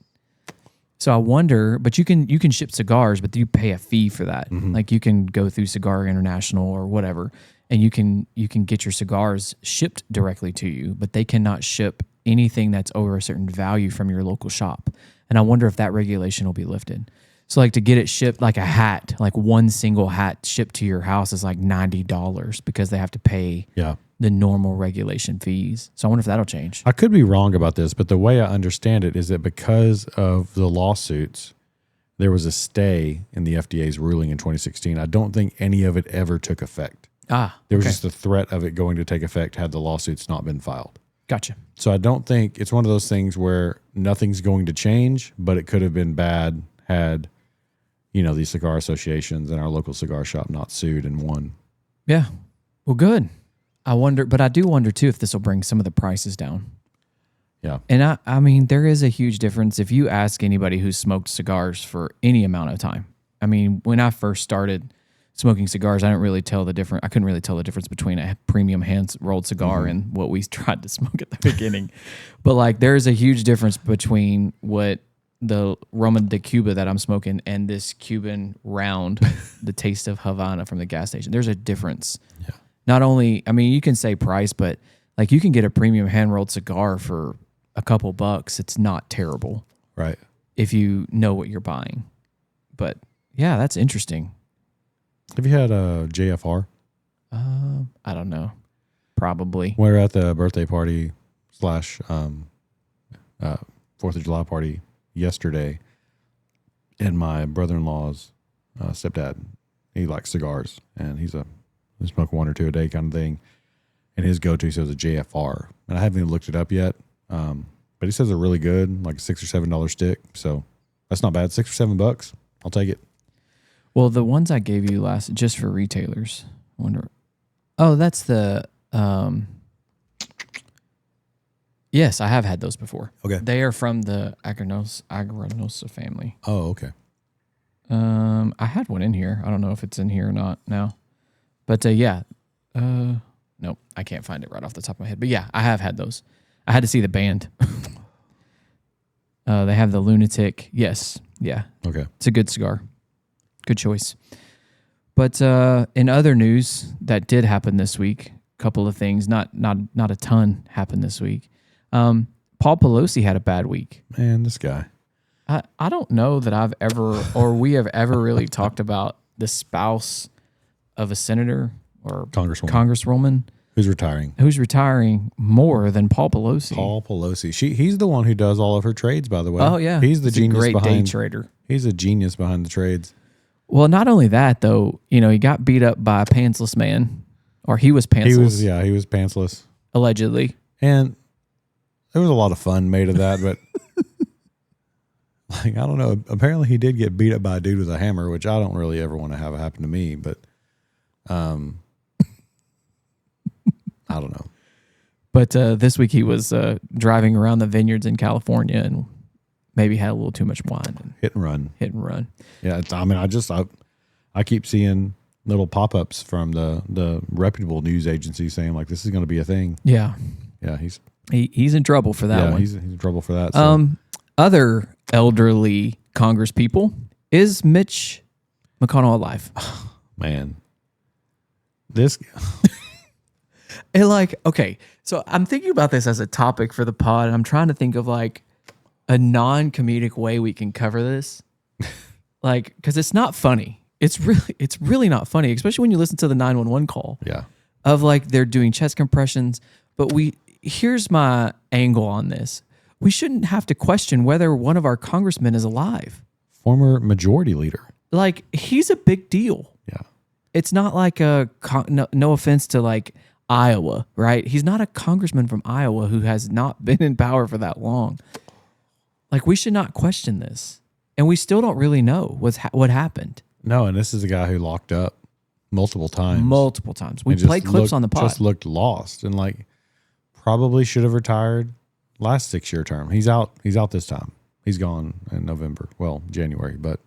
So I wonder, but you can ship cigars, but you pay a fee for that. Mm-hmm. Like, you can go through Cigar International or whatever, and you can get your cigars shipped directly to you, but they cannot ship anything that's over a certain value from your local shop. And I wonder if that regulation will be lifted. So, like, to get it shipped, like a hat, like one single hat shipped to your house is like $90 because they have to pay the normal regulation fees. So I wonder if that'll change. I could be wrong about this, but the way I understand it is that because of the lawsuits, there was a stay in the FDA's ruling in 2016. I don't think any of it ever took effect. There was just the threat of it going to take effect had the lawsuits not been filed. Gotcha. So I don't think it's one of those things where nothing's going to change, but it could have been bad had, you know, these cigar associations and our local cigar shop not sued and won. Yeah. Well, good. I wonder, but I do wonder too if this will bring some of the prices down. Yeah. And I mean, there is a huge difference if you ask anybody who's smoked cigars for any amount of time. I mean, when I first started smoking cigars, I couldn't really tell the difference between a premium hand rolled cigar and what we tried to smoke at the beginning. But like, there is a huge difference between what the Roma de Cuba that I'm smoking and this Cuban round, the taste of Havana from the gas station. There's a difference. Yeah. Not only, I mean, you can say price, but like, you can get a premium hand rolled cigar for a couple bucks. It's not terrible. Right. If you know what you're buying. But yeah, that's interesting. Have you had a JFR? I don't know. Probably. We were at the birthday party / 4th of July party yesterday, and my brother-in-law's stepdad, he likes cigars, and he smoke one or two a day kind of thing, and his go-to says a JFR, and I haven't even looked it up yet, but he says they're really good, like a $6 or $7 stick, so that's not bad. $6 or $7, I'll take it. Well, the ones I gave you last, just for retailers, I wonder. Oh, that's the. Yes, I have had those before. Okay. They are from the Agranosa family. Oh, okay. I had one in here. I don't know if it's in here or not now. But yeah. Nope, I can't find it right off the top of my head. But yeah, I have had those. I had to see the band. They have the Lunatic. Yes. Yeah. Okay. It's a good cigar. Good choice. But in other news that did happen this week, a couple of things, not a ton happened this week. Paul Pelosi had a bad week. Man, this guy. I don't know that I've ever, or we have ever really talked about the spouse of a senator or congresswoman who's retiring more than Paul Pelosi. Paul Pelosi. He's the one who does all of her trades, by the way. Oh yeah, he's the genius a great behind day trader. He's a genius behind the trades. Well, not only that though, he got beat up by a pantsless man Or he was pantsless. He was pantsless. Allegedly. And there was a lot of fun made of that, but like, I don't know. Apparently he did get beat up by a dude with a hammer, which I don't really ever want to have happen to me, but I don't know. But this week he was driving around the vineyards in California and maybe had a little too much wine. And hit and run. Yeah, I mean, I keep seeing little pop-ups from the reputable news agencies saying like this is going to be a thing. Yeah. Yeah, he's in trouble for that one. He's in trouble for that. So. Other elderly Congress people, is Mitch McConnell alive? Man, this. And like, okay, so I'm thinking about this as a topic for the pod, and I'm trying to think of like a non-comedic way we can cover this, like, because it's not funny. It's really not funny, especially when you listen to the 911 call. Yeah. Of like they're doing chest compressions, but here's my angle on this. We shouldn't have to question whether one of our congressmen is alive. Former majority leader. Like, he's a big deal. Yeah. It's not like no offense to like Iowa, right? He's not a congressman from Iowa who has not been in power for that long. Like, we should not question this. And we still don't really know what happened. No, and this is a guy who locked up multiple times. We played clips on the pod. Just looked lost and like probably should have retired last 6-year term. He's out this time. He's gone in November. Well, January. But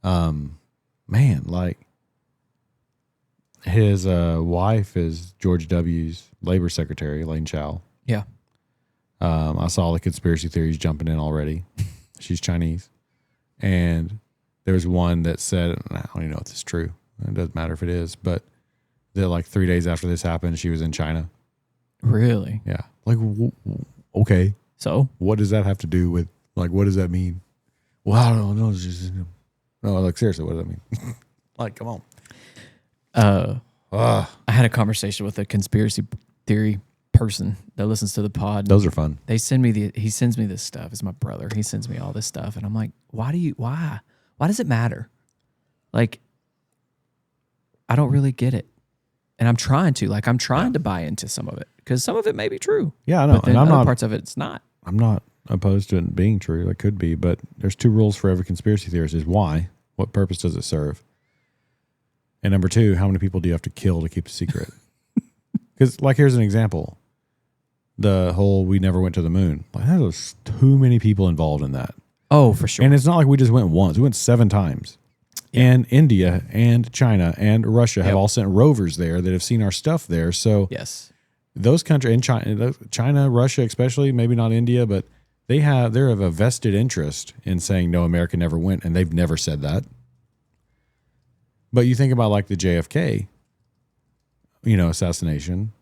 man, like his wife is George W.'s labor secretary, Elaine Chao. Yeah. I saw the conspiracy theories jumping in already. She's Chinese. And there's one that said, I don't even know if this is true. It doesn't matter if it is, but that like 3 days after this happened, she was in China. Really? Yeah. Like, okay. So what does that have to do with, like, what does that mean? Well, I don't know. It's just, no, like, seriously, what does that mean? Like, come on. I had a conversation with a conspiracy theory person that listens to the pod. Those are fun. He sends me this stuff. It's my brother. He sends me all this stuff. And I'm like, why does it matter? Like, I don't really get it. And I'm trying to buy into some of it because some of it may be true. Yeah, I know. But then other parts of it's not. I'm not opposed to it being true. It could be, but there's 2 rules for every conspiracy theorist: is why, what purpose does it serve? And number 2, how many people do you have to kill to keep the secret? Because, like, here's an example: the whole "we never went to the moon." Like, there's too many people involved in that. Oh, for sure. And it's not like we just went once; we went 7 times. Yeah. And India and China and Russia have all sent rovers there that have seen our stuff there. So yes, those countries in China, Russia, especially, maybe not India, but they have a vested interest in saying no, America never went, and they've never said that. But you think about like the JFK, assassination.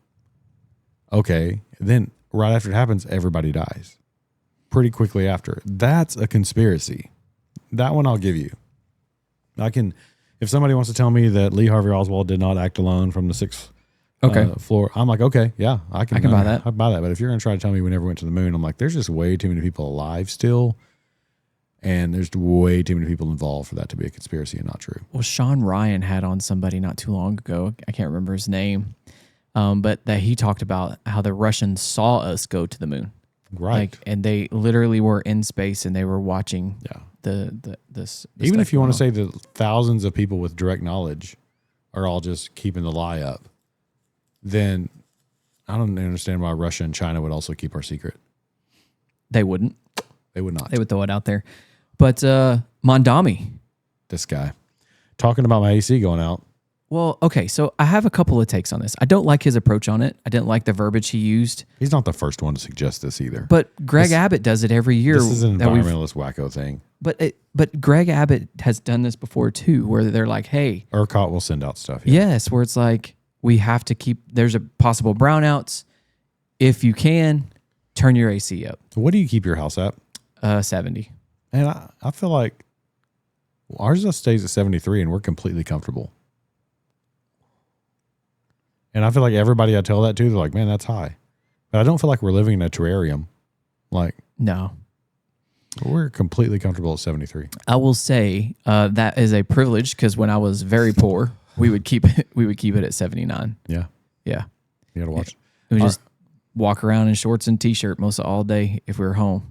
Okay, then right after it happens, everybody dies pretty quickly after. That's a conspiracy. That one I'll give you. If somebody wants to tell me that Lee Harvey Oswald did not act alone from the 6th floor, I'm like, okay, yeah, I can buy that. I buy that. But if you're going to try to tell me we never went to the moon, I'm like, there's just way too many people alive still. And there's way too many people involved for that to be a conspiracy and not true. Well, Sean Ryan had on somebody not too long ago. I can't remember his name. But that he talked about how the Russians saw us go to the moon. Right. And they literally were in space and they were watching this even if you want to say that thousands of people with direct knowledge are all just keeping the lie up, then I don't understand why Russia and China would also keep our secret. They wouldn't. They would not. They would throw it out there. But Mondami. This guy. Talking about my AC going out. Well, okay, so I have a couple of takes on this. I don't like his approach on it. I didn't like the verbiage he used. He's not the first one to suggest this either. But Greg Abbott does it every year. This is an environmentalist wacko thing. But Greg Abbott has done this before too, where they're like, hey. ERCOT will send out stuff. Yeah. Yes, where it's like, we have to keep, there's a possible brownouts. If you can, turn your AC up. So what do you keep your house at? 70. And I feel like ours stays at 73 and we're completely comfortable. And I feel like everybody I tell that to, they're like, man, that's high. But I don't feel like we're living in a terrarium. Like, no. We're completely comfortable at 73. I will say that is a privilege because when I was very poor, we would keep it at 79. Yeah. Yeah. You got to watch. We would just walk around in shorts and t-shirt most of all day if we were home.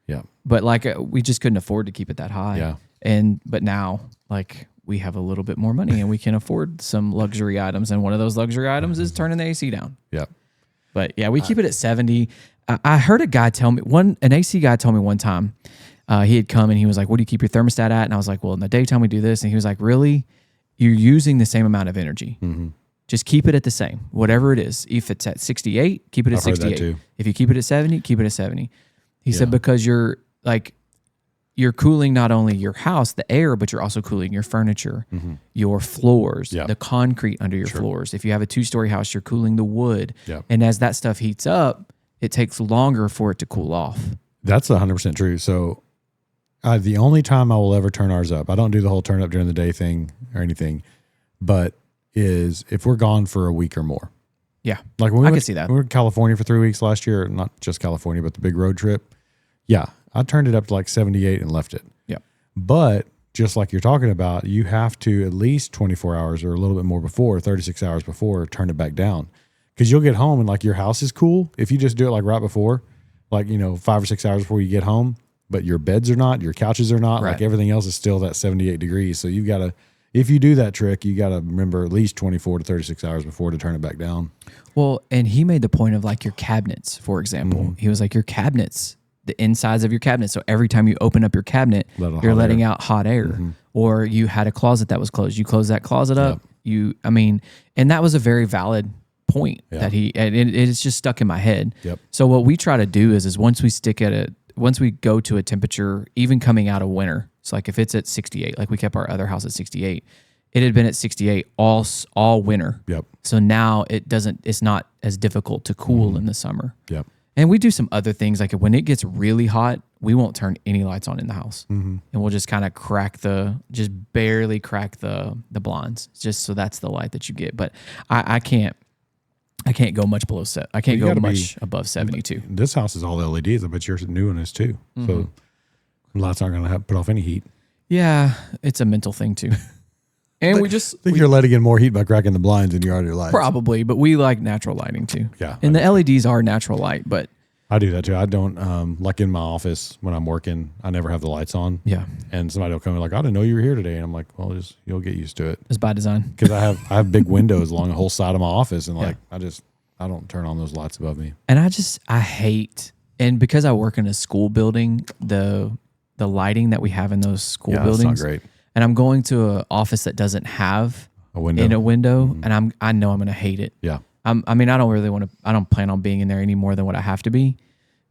Yeah. But like we just couldn't afford to keep it that high. Yeah. But now like we have a little bit more money and we can afford some luxury items. And one of those luxury items is turning the AC down. Yeah. But yeah, we keep it at 70. I heard a guy tell me an AC guy told me one time, he had come and he was like, what do you keep your thermostat at? And I was like, well, in the daytime we do this. And he was like, really? You're using the same amount of energy. Mm-hmm. Just keep it at the same, whatever it is. If it's at 68, keep it at 68. If you keep it at 70, keep it at 70. He said, because you're cooling not only your house, the air, but you're also cooling your furniture, your floors, the concrete under your floors. If you have a 2-story house, you're cooling the wood. Yep. And as that stuff heats up, it takes longer for it to cool off. That's 100% true. So the only time I will ever turn ours up, I don't do the whole turn up during the day thing or anything, but is if we're gone for a week or more. Yeah. Like when I could see that. We were in California for 3 weeks last year, not just California, but the big road trip. Yeah. I turned it up to like 78 and left it. Yeah. But just like you're talking about, you have to at least 24 hours or a little bit more before, 36 hours before, turn it back down. Because you'll get home and like your house is cool. If you just do it like right before, like, 5 or 6 hours before you get home, but your beds are not, your couches are not, like everything else is still that 78 degrees. So you've got to, if you do that trick, you got to remember at least 24 to 36 hours before to turn it back down. Well, and he made the point of like your cabinets, for example. He was like, your cabinets, the insides of your cabinet. So every time you open up your cabinet, you're letting out hot air. Or you had a closet that was closed. You close that closet up. And that was a very valid point that it's just stuck in my head. Yep. So what we try to do is once we go to a temperature, even coming out of winter, so like if it's at 68, like we kept our other house at 68, it had been at 68 all winter. Yep. So now it's not as difficult to cool in the summer. Yep. And we do some other things, like when it gets really hot, we won't turn any lights on in the house. And we'll just kind of just barely crack the blinds, just so that's the light that you get. But I can't go much below set. I can't go much above 72. This house is all LEDs. I bet yours new one is too. So lights aren't going to put off any heat. Yeah, it's a mental thing too. And I think you're letting in more heat by cracking the blinds than you are your lights. Probably, but we like natural lighting too. Yeah. And the LEDs are natural light, but I do that too. I don't, like in my office when I'm working, I never have the lights on. Yeah. And somebody will come in like, I didn't know you were here today. And I'm like, well, you'll get used to it. It's by design. Because I have big windows along the whole side of my office. And like, I don't turn on those lights above me. And I hate, and because I work in a school building, the lighting that we have in those school buildings. That's not great. And I'm going to an office that doesn't have a window, and I know I'm going to hate it. Yeah. I don't plan on being in there any more than what I have to be.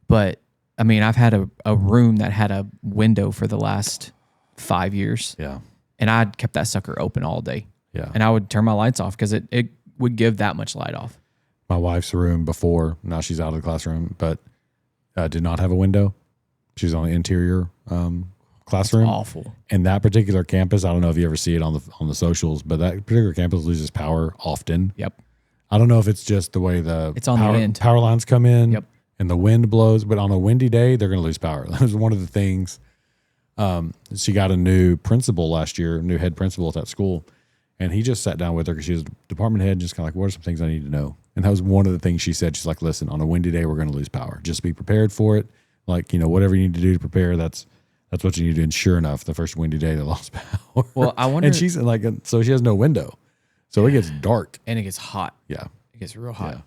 But I mean, I've had a room that had a window for the last 5 years. Yeah. And I kept that sucker open all day. Yeah. And I would turn my lights off because it would give that much light off. My wife's room before, now she's out of the classroom, but did not have a window. She's on the interior classroom. It's awful. And that particular campus, I don't know if you ever see it on the socials, but that particular campus loses power often. Yep. I don't know if it's just the way it's on the end. Power lines come in. Yep. And the wind blows, but on a windy day, they're going to lose power. That was one of the things. She got a new principal last year, new head principal at that school, and he just sat down with her because she was department head, and just kind of like, what are some things I need to know? And that was one of the things she said. She's like, listen, on a windy day, we're going to lose power. Just be prepared for it. Like, whatever you need to do to prepare, that's what you need to do. And sure enough, the first windy day, they lost power. Well, I wonder. And she's like, so she has no window. So it gets dark. And it gets hot. Yeah. It gets real hot. Yeah.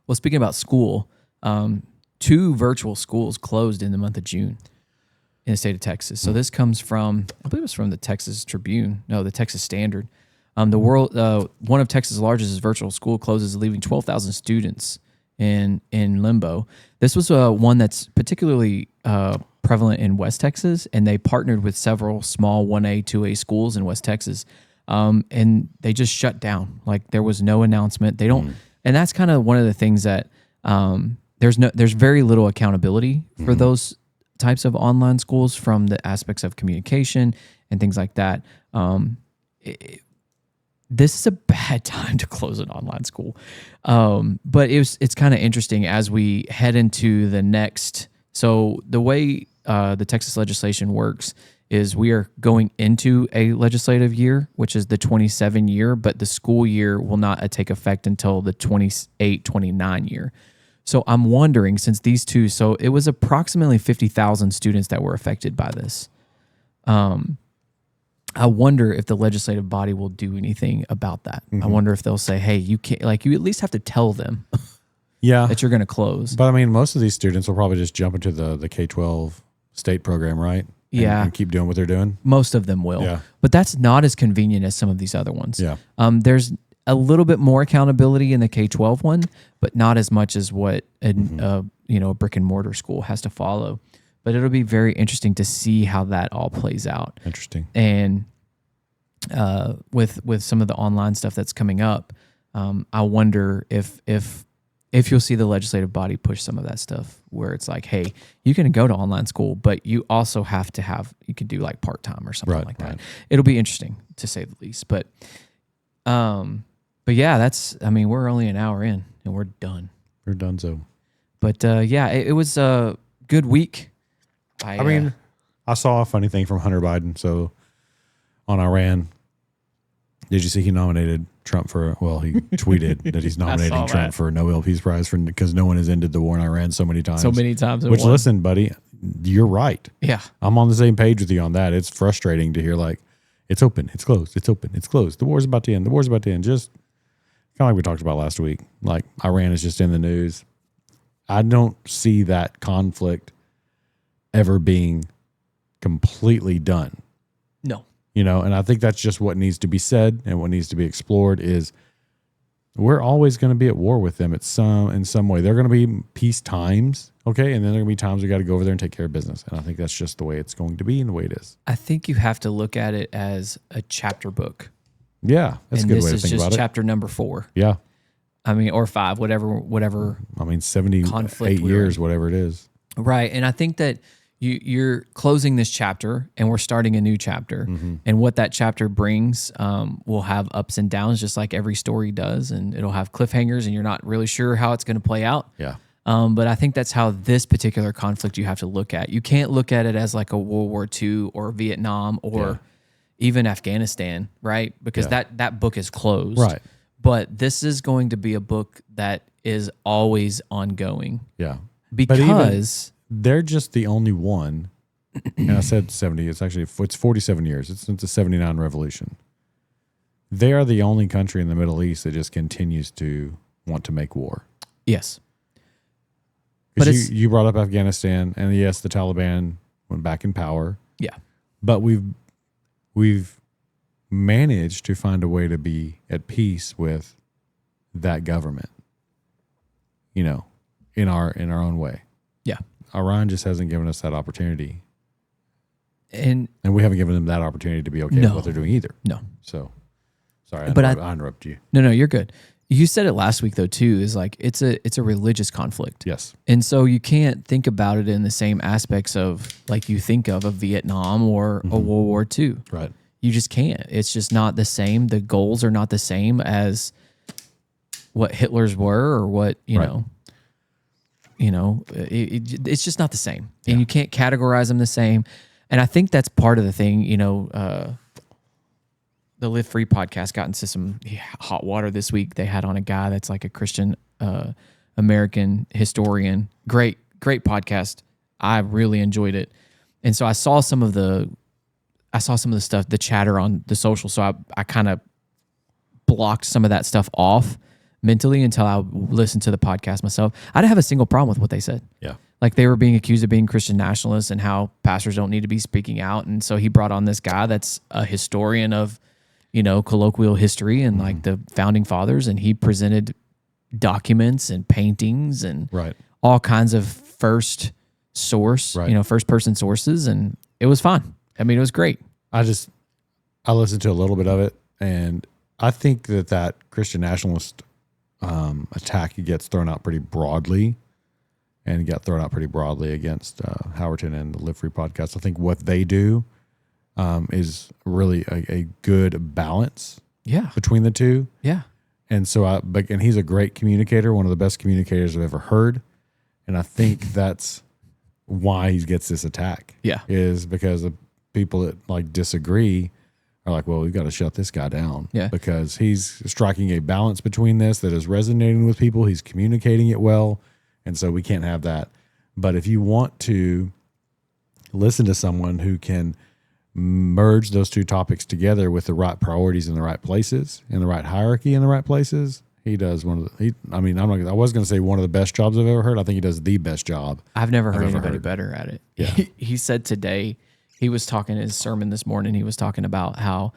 Well, speaking about school, 2 virtual schools closed in the month of June in the state of Texas. So this comes from, I believe it was from the Texas Tribune. No, the Texas Standard. One of Texas' largest virtual school closes, leaving 12,000 students in limbo. This was one that's particularly prevalent in West Texas, and they partnered with several small 1A, 2A schools in West Texas, and they just shut down. Like there was no announcement. They don't, and that's kind of one of the things that there's very little accountability for those types of online schools from the aspects of communication and things like that. This is a bad time to close an online school. But it's kind of interesting as we head into the next. So the way the Texas legislation works is we are going into a legislative year, which is the 27 year, but the school year will not take effect until the 28-29 year. So I'm wondering, since these two, so it was approximately 50,000 students that were affected by this. I wonder if the legislative body will do anything about that. I wonder if they'll say, hey, you can't, like, you at least have to tell them that you're going to close. But I mean, most of these students will probably just jump into the K-12 state program, right? And keep doing what they're doing. Most of them will. Yeah. But that's not as convenient as some of these other ones. Yeah. There's a little bit more accountability in the K-12 one, but not as much as what a brick and mortar school has to follow. But it'll be very interesting to see how that all plays out. Interesting. And with some of the online stuff that's coming up, I wonder if you'll see the legislative body push some of that stuff where it's like, hey, you can go to online school, but you also have to you can do like part-time or something like that. It'll be interesting to say the least. But yeah, we're only an hour in and we're done. We're done. So, but it was a good week. I mean, I saw a funny thing from Hunter Biden. So on Iran, did you see he nominated Trump he tweeted that he's nominating Trump for a Nobel Peace Prize because no one has ended the war in Iran so many times. Which, listen, buddy, you're right. Yeah. I'm on the same page with you on that. It's frustrating to hear like, it's open, it's closed, it's open, it's closed. The war's about to end. The war's about to end. Just kind of like we talked about last week. Like Iran is just in the news. I don't see that conflict ever being completely done. No. And I think that's just what needs to be said and what needs to be explored is we're always going to be at war with them in some way. There are going to be peace times, okay? And then there are going to be times we got to go over there and take care of business. And I think that's just the way it's going to be and the way it is. I think you have to look at it as a chapter book. Yeah, that's a good way to think about it. This is just chapter number 4. Yeah. I mean, or 5, whatever. I mean, 78 years, whatever it is. Right. And I think that you're closing this chapter and we're starting a new chapter. And what that chapter brings will have ups and downs, just like every story does. And it'll have cliffhangers and you're not really sure how it's going to play out. Yeah. But I think that's how this particular conflict you have to look at. You can't look at it as like a World War II or Vietnam or even Afghanistan, right? Because that book is closed. Right. But this is going to be a book that is always ongoing. Yeah. Because they're just the only one, and I said 70, it's 47 years. It's since the 79 revolution. They are the only country in the Middle East that just continues to want to make war. Yes. Because you brought up Afghanistan, and yes, the Taliban went back in power. Yeah. But we've managed to find a way to be at peace with that government, in our own way. Yeah. Iran just hasn't given us that opportunity. And we haven't given them that opportunity to be okay with what they're doing either. No. So, sorry, I interrupt you. No, you're good. You said it last week though too, is like it's a religious conflict. Yes. And so you can't think about it in the same aspects of like you think of a Vietnam or a World War II. Right. You just can't. It's just not the same. The goals are not the same as what Hitler's were or what, it's just not the same. And you can't categorize them the same. And I think that's part of the thing, the Live Free podcast got into some hot water this week. They had on a guy that's like a Christian American historian. Great podcast. I really enjoyed it. And so I saw some of the stuff, the chatter on the social. So I kind of blocked some of that stuff off mentally until I listened to the podcast myself. I didn't have a single problem with what they said. Yeah. Like they were being accused of being Christian nationalists and how pastors don't need to be speaking out. And so he brought on this guy that's a historian of, colloquial history and like the founding fathers. And he presented documents and paintings and all kinds of first person sources. And it was fun. I mean, it was great. I listened to a little bit of it, and I think that Christian nationalist attack gets thrown out pretty broadly, and got thrown out pretty broadly against Howerton and the Live Free podcast. I think what they do is really a good balance between the two. Yeah. And so and he's a great communicator, one of the best communicators I've ever heard. And I think that's why he gets this attack. Yeah. Is because of people that like disagree are like, well, we've got to shut this guy down because he's striking a balance between this that is resonating with people. He's communicating it well. And so we can't have that. But if you want to listen to someone who can merge those two topics together with the right priorities in the right places, in the right hierarchy in the right places, he does one of the, I was going to say one of the best jobs I've ever heard. I think he does the best job. I've never heard anybody better at it. Yeah. He said today, he was talking in his sermon this morning, he was talking about how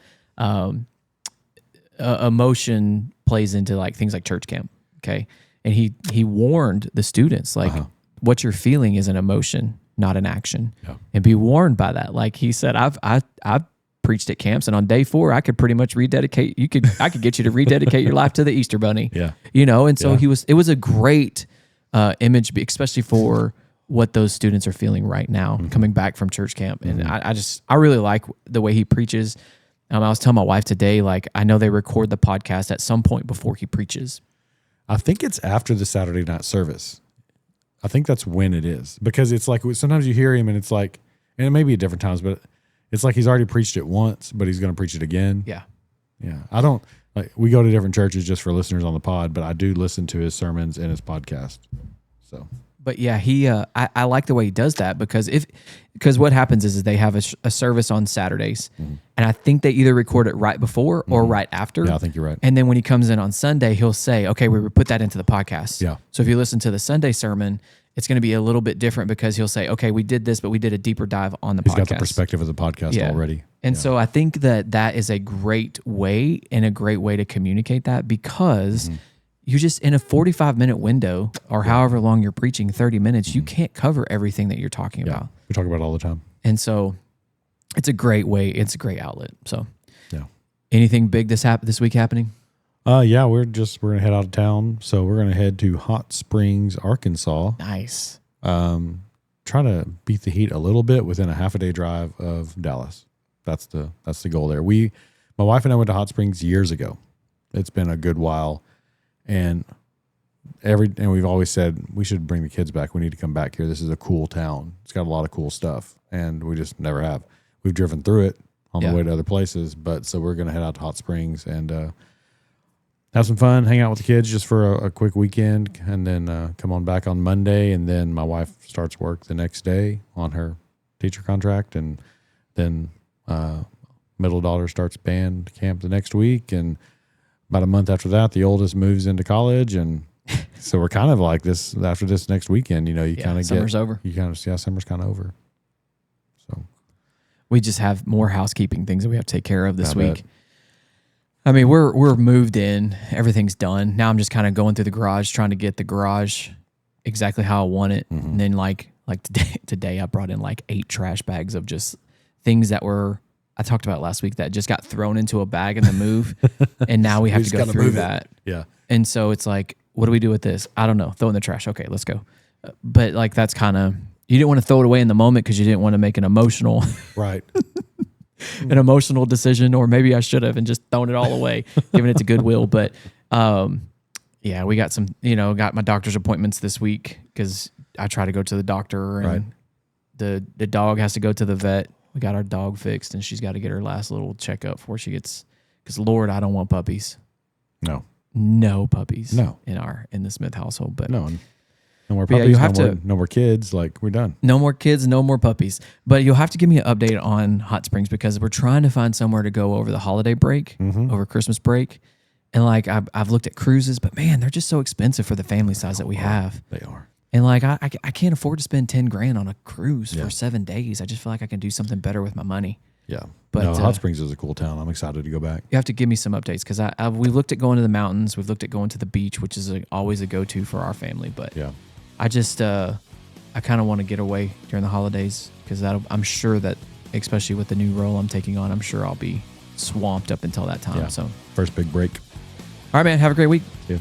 emotion plays into like things like church camp. Okay. And he warned the students, like, what you're feeling is an emotion, not an action. Yeah. And be warned by that. Like he said, I've preached at camps, and on day 4, I could pretty much rededicate. I could get you to rededicate your life to the Easter Bunny. Yeah. You know, and so it was a great image, especially for what those students are feeling right now, coming back from church camp. And I really like the way he preaches. I was telling my wife today, like, I know they record the podcast at some point before he preaches. I think it's after the Saturday night service. I think that's when it is, because it's like sometimes you hear him and it's like, and it may be at different times, but it's like he's already preached it once, but he's going to preach it again. Yeah. Yeah. I don't like, we go to different churches just for listeners on the pod, but I do listen to his sermons and his podcast. So, but yeah, I like the way he does that because what happens is they have a service on Saturdays, and I think they either record it right before or right after. Yeah, I think you're right. And then when he comes in on Sunday, he'll say, okay, we put that into the podcast. Yeah. So if you listen to the Sunday sermon, it's going to be a little bit different because he'll say, okay, we did this, but we did a deeper dive on the podcast. He's got the perspective of the podcast already. And so I think that is a great way to communicate that, because you just, in a 45-minute window or however long you're preaching, 30 minutes, you can't cover everything that you're talking about. We talk about it all the time. And so it's a great way. It's a great outlet. So anything big this week happening? Yeah, we're going to head out of town. So we're going to head to Hot Springs, Arkansas. Nice. Trying to beat the heat a little bit within a half a day drive of Dallas. That's the goal there. My wife and I went to Hot Springs years ago. It's been a good while. And we've always said we should bring the kids back. We need to come back here. This is a cool town. It's got a lot of cool stuff, and we just never have. We've driven through it on the way to other places, but so we're going to head out to Hot Springs and have some fun, hang out with the kids just for a quick weekend, and then come on back on Monday. And then my wife starts work the next day on her teacher contract, and then middle daughter starts band camp the next week, and about a month after that, the oldest moves into college, and so we're kind of like this after this next weekend. You know, you kind of summer's over. You kind of summer's kind of over. So we just have more housekeeping things that we have to take care of this week. I mean, we're moved in, everything's done. Now I'm just kind of going through the garage, trying to get the garage exactly how I want it. And then like today, I brought in like 8 trash bags of just things that were. I talked about last week that just got thrown into a bag in the move, and now we have to go through that. Yeah. And so it's like, what do we do with this? I don't know. Throw it in the trash. Okay, let's go. But like, that's kind of, you didn't want to throw it away in the moment because you didn't want to make an emotional decision, or maybe I should have and just thrown it all away, giving it to Goodwill. But yeah, we got got my doctor's appointments this week because I try to go to the doctor, and the dog has to go to the vet. We got our dog fixed, and she's got to get her last little checkup before she gets. Because Lord, I don't want puppies. No puppies. No. in the Smith household. But no more puppies. No more kids. Like, we're done. No more kids. No more puppies. But you'll have to give me an update on Hot Springs, because we're trying to find somewhere to go over the holiday break, over Christmas break, and like I've looked at cruises, but man, they're just so expensive for the family size that we have. They are. And like, I can't afford to spend $10,000 on a cruise for 7 days. I just feel like I can do something better with my money. Yeah. But Hot Springs is a cool town. I'm excited to go back. You have to give me some updates, because we've looked at going to the mountains. We've looked at going to the beach, which is always a go-to for our family. But I just, I kind of want to get away during the holidays, because I'm sure that, especially with the new role I'm taking on, I'm sure I'll be swamped up until that time. Yeah. So first big break. All right, man. Have a great week. See ya.